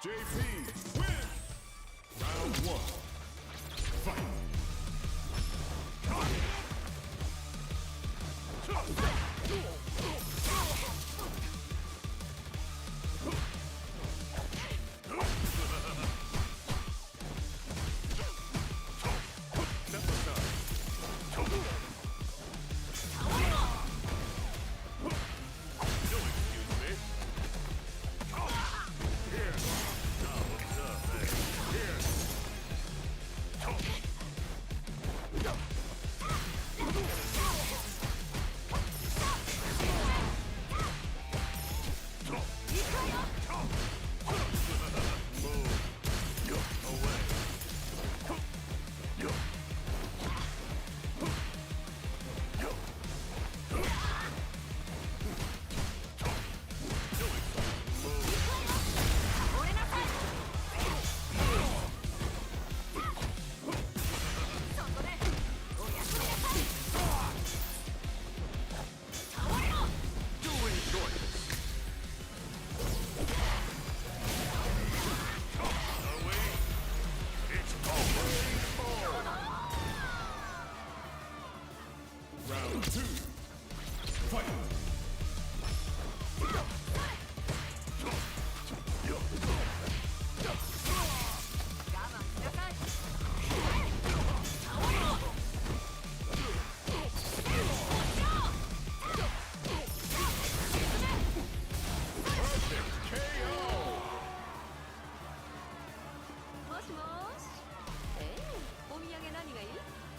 JP win. Round 1. Fight. Round 2. Fight.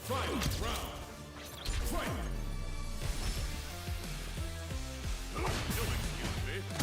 Final round. Fight. You'll excuse me.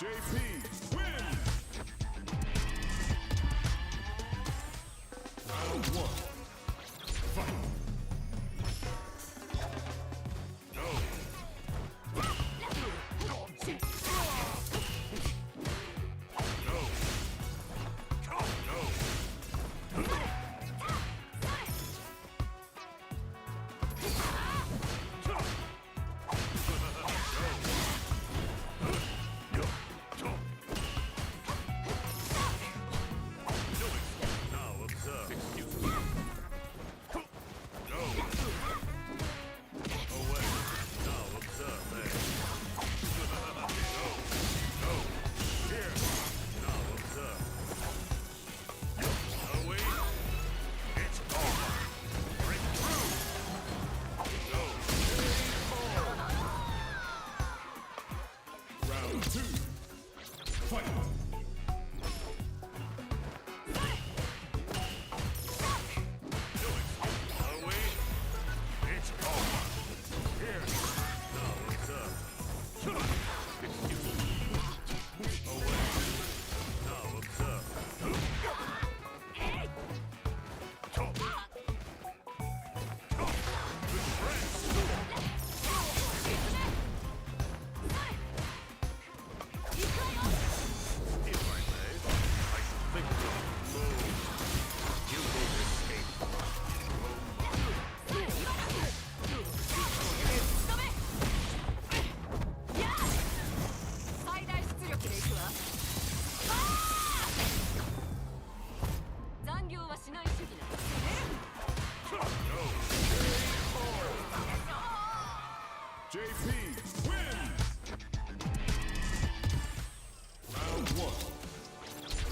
JP win. Round 1. Fight. Round 2. Fight. JP win. Round 1.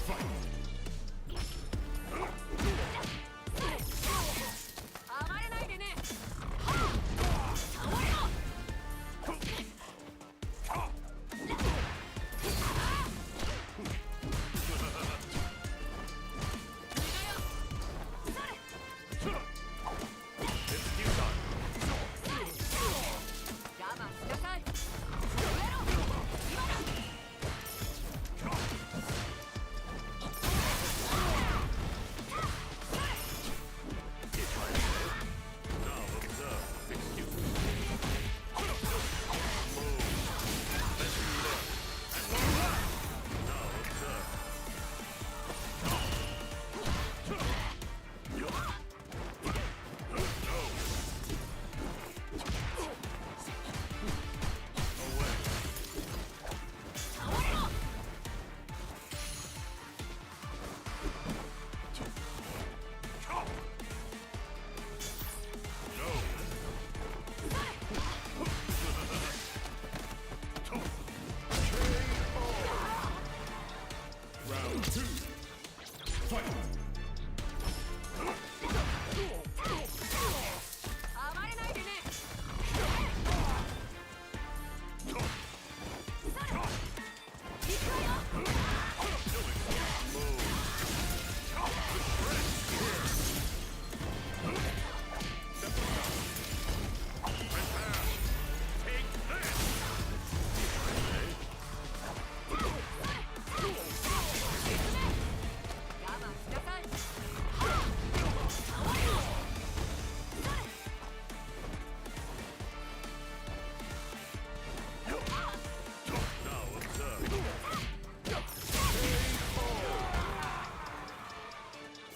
Fight.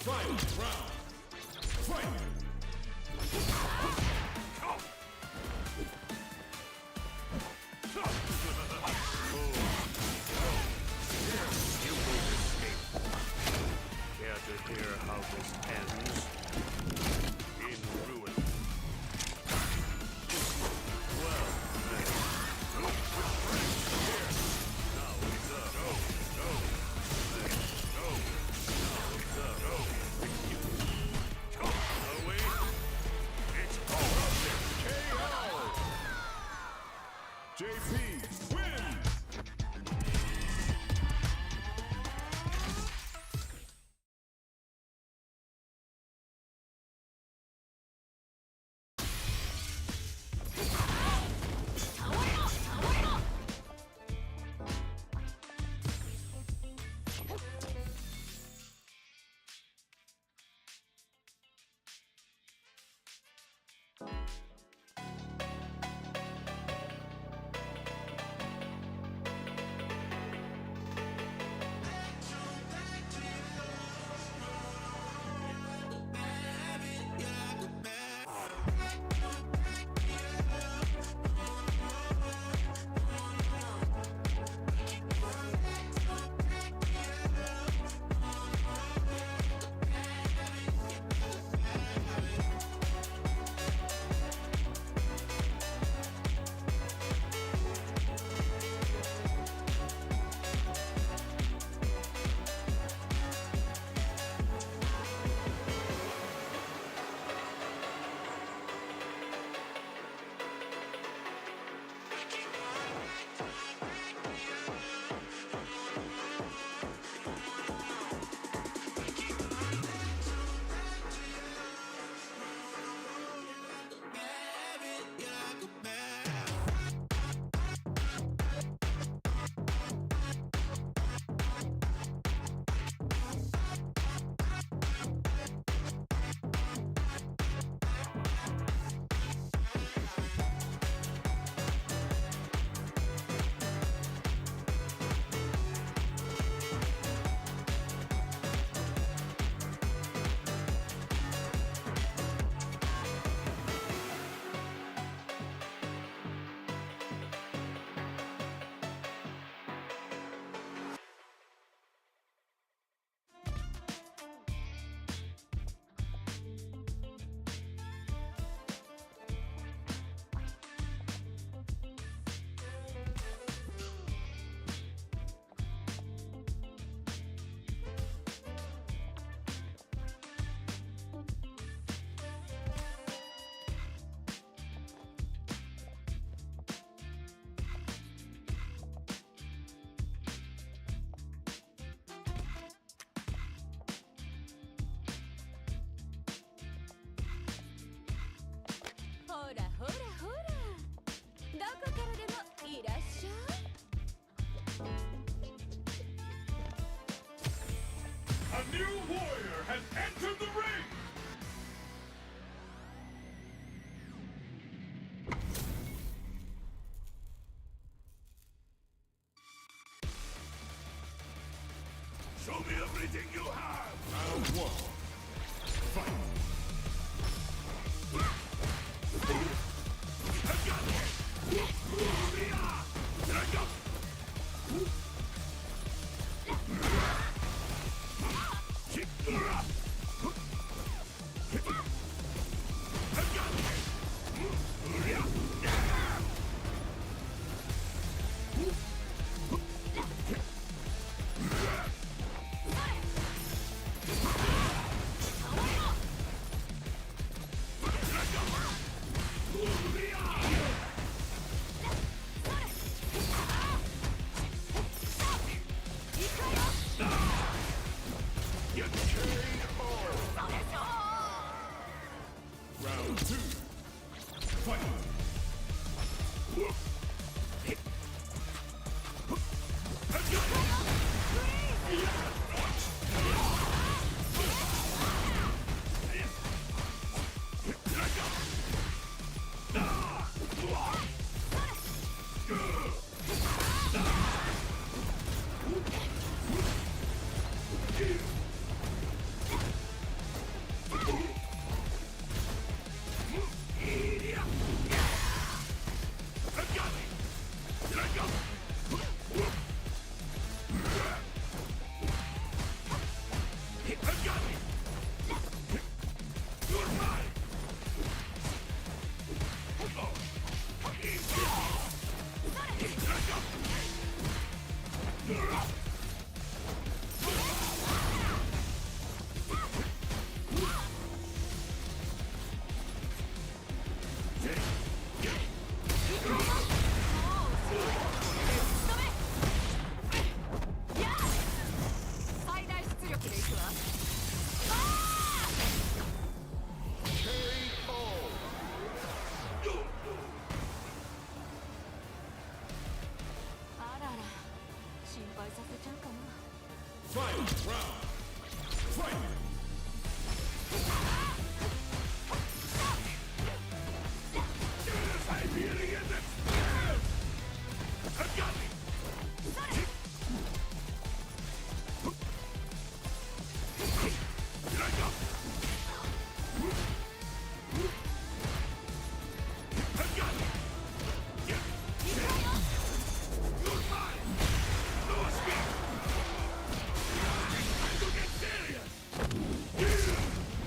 Final round. Fight! You will escape. Care to hear how this ends? In ruin. Well, then. Here. Now it's up. Go. Then. Go. Now it's up. Go. Go. Away. It's all up there. KO. JP wins. A new warrior has entered the ring! Show me everything you have! Round one. Fight!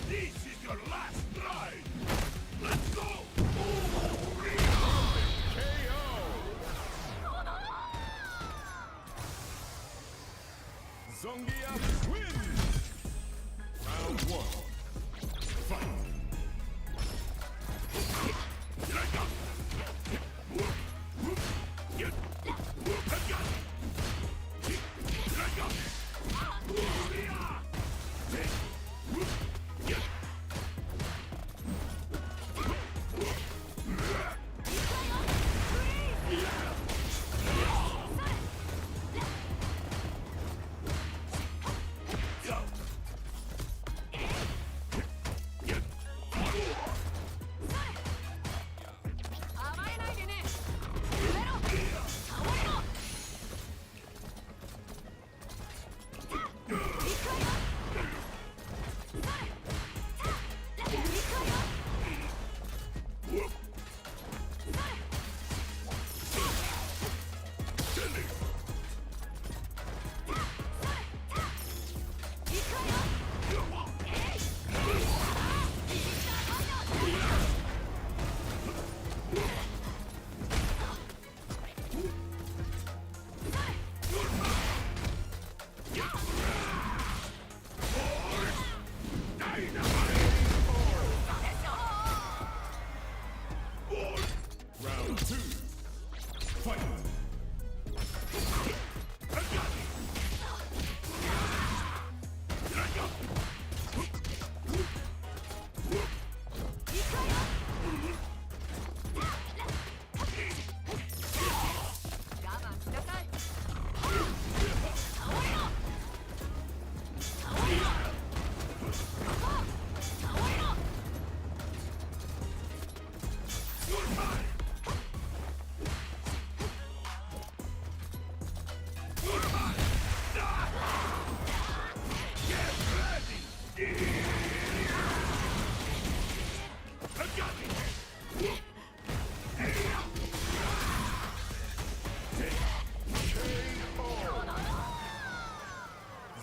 This is your last ride. Let's go. Zongia wins! Round 1. Fight! Round 2. Fight!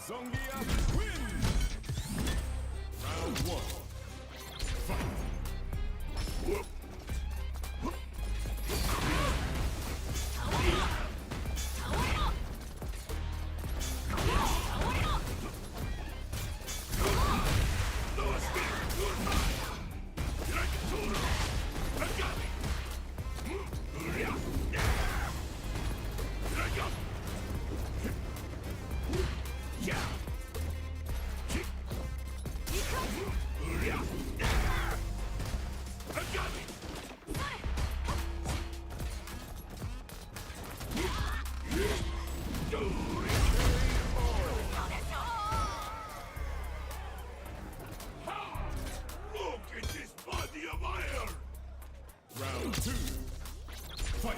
Zongia wins! Round 1. Fight! Look at this body of iron! Round 2. Fight!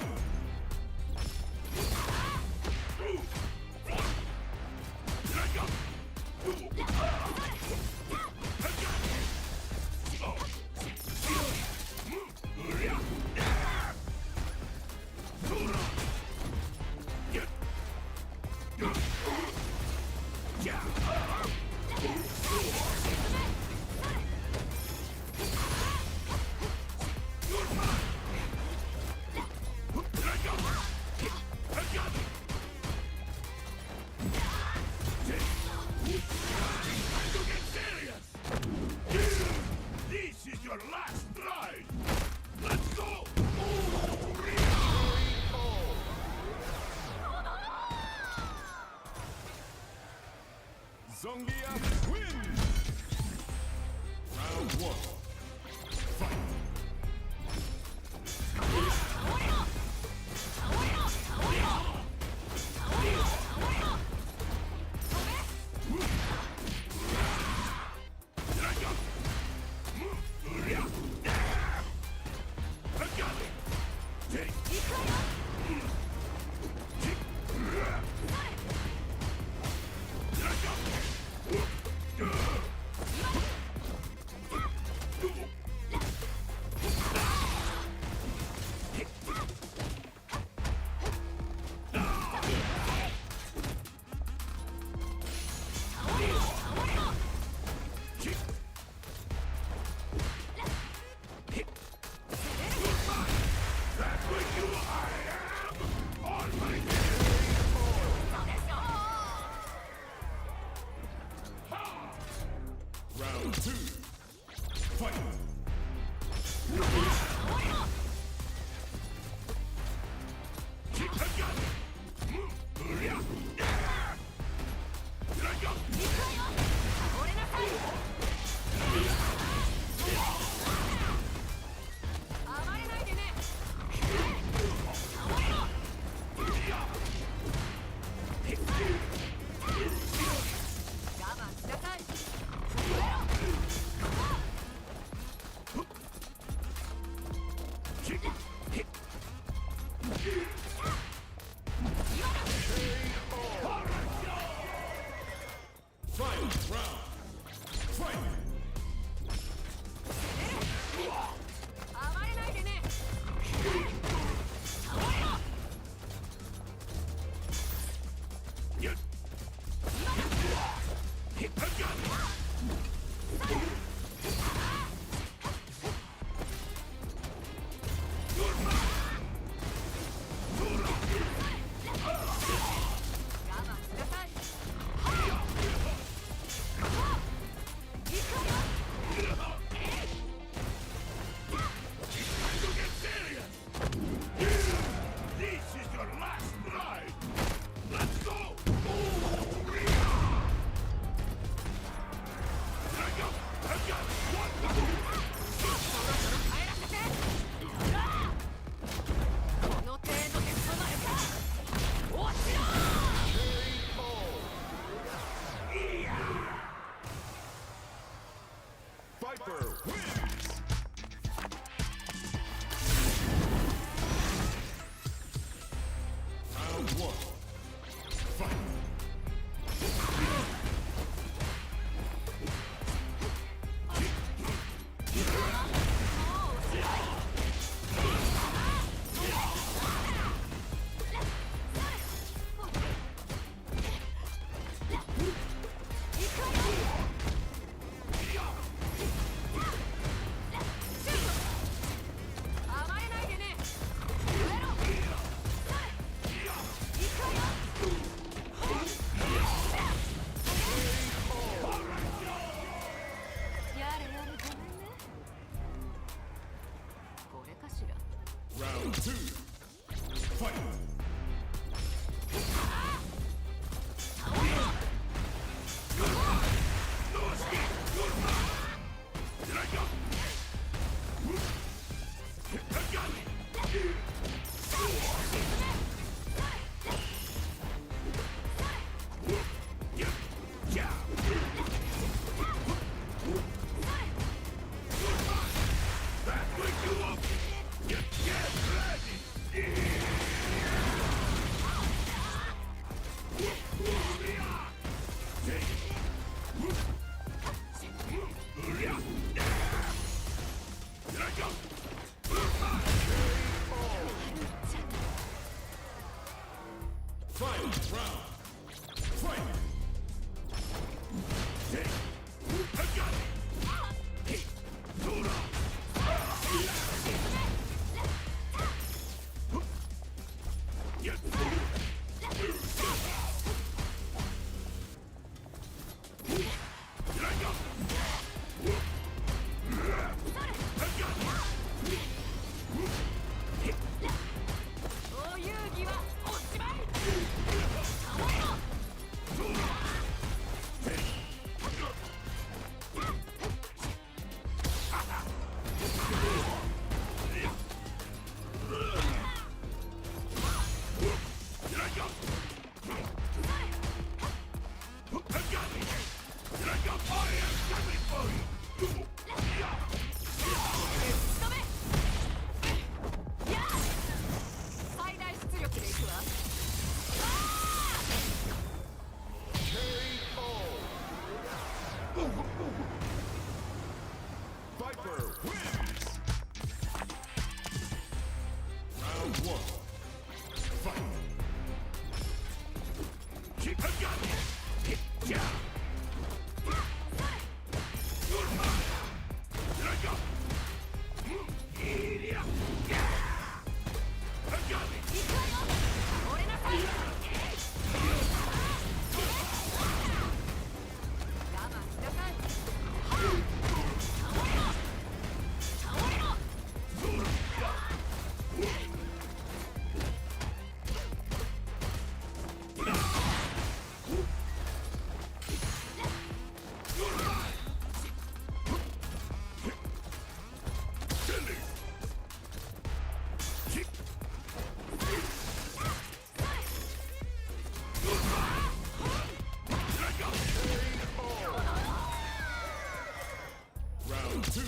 Round 2.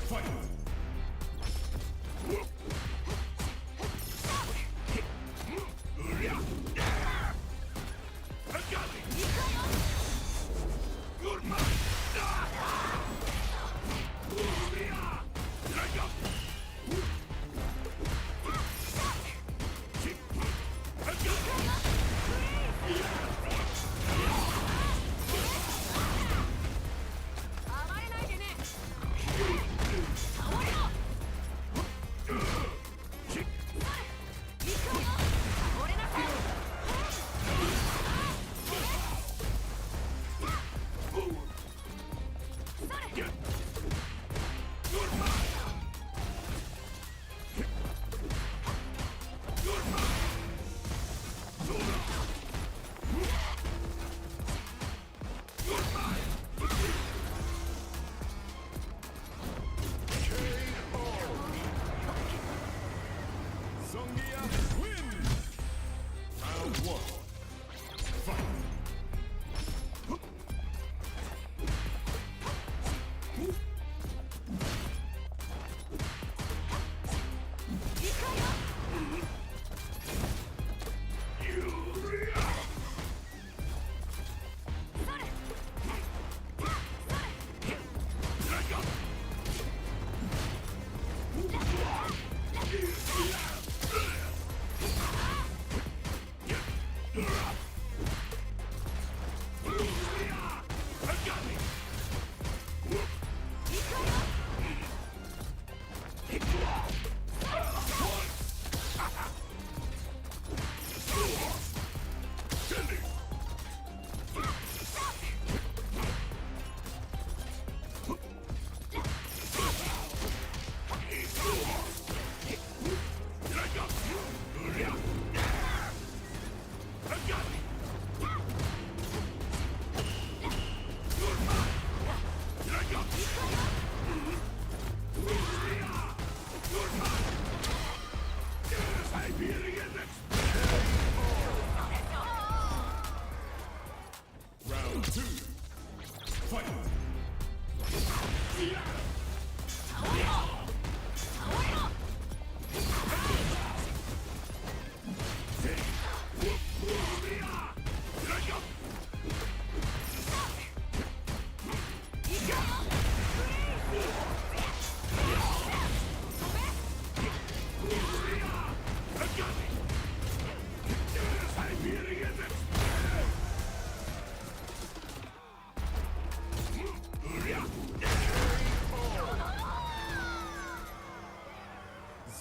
Fight.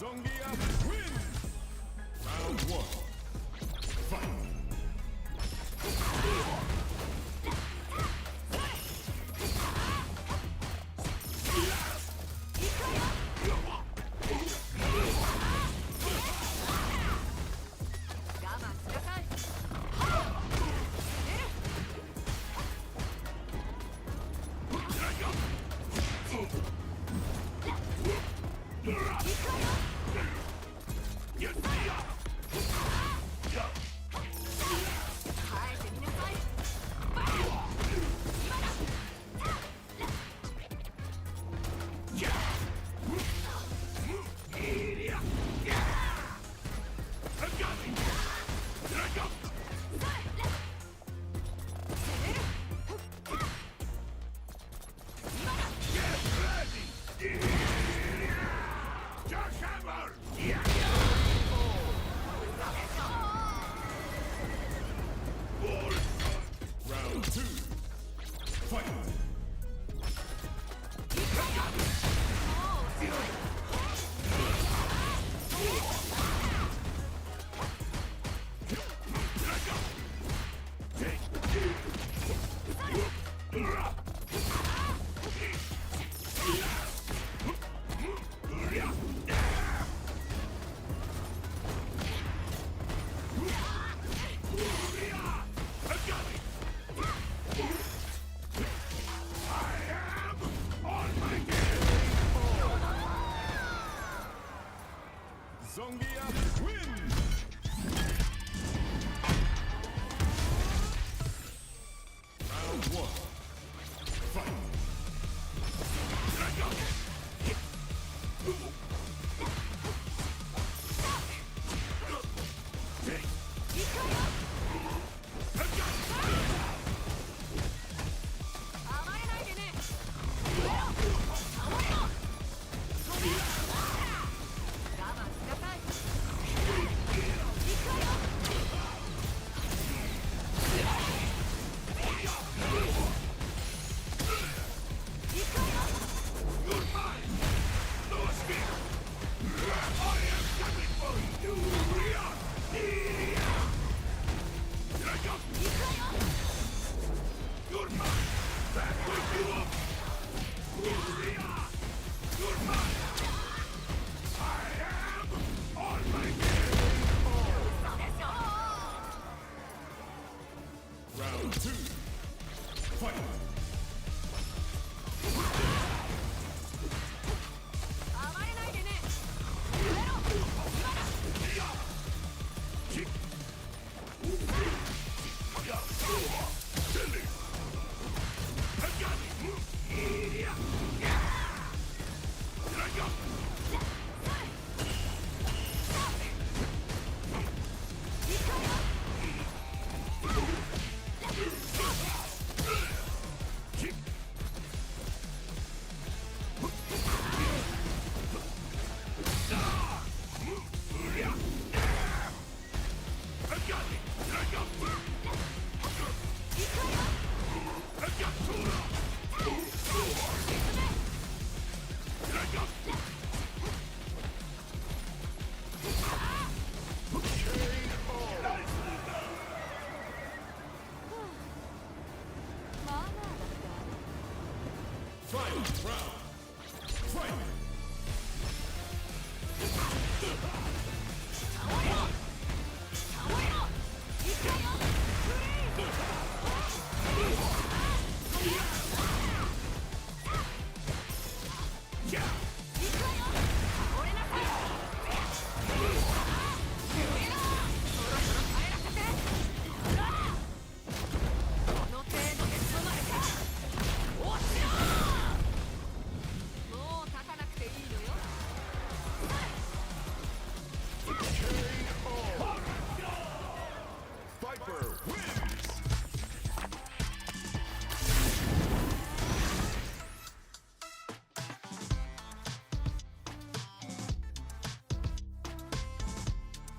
Zongia wins! Round 1. Fight! Get me up!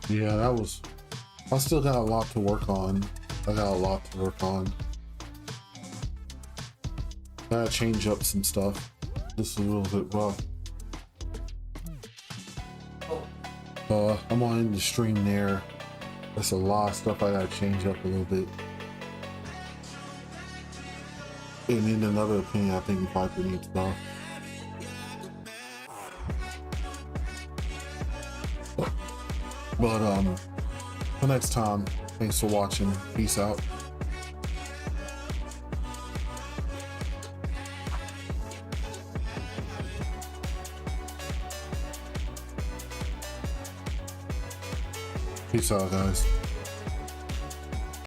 Yeah, that was. I still got a lot to work on. Gotta change up some stuff. This is a little bit rough. I'm gonna end the stream there. That's a lot of stuff I gotta change up a little bit. And in another opinion, I think Viper needs stuff. But until next time, thanks for watching. Peace out. Peace out, guys.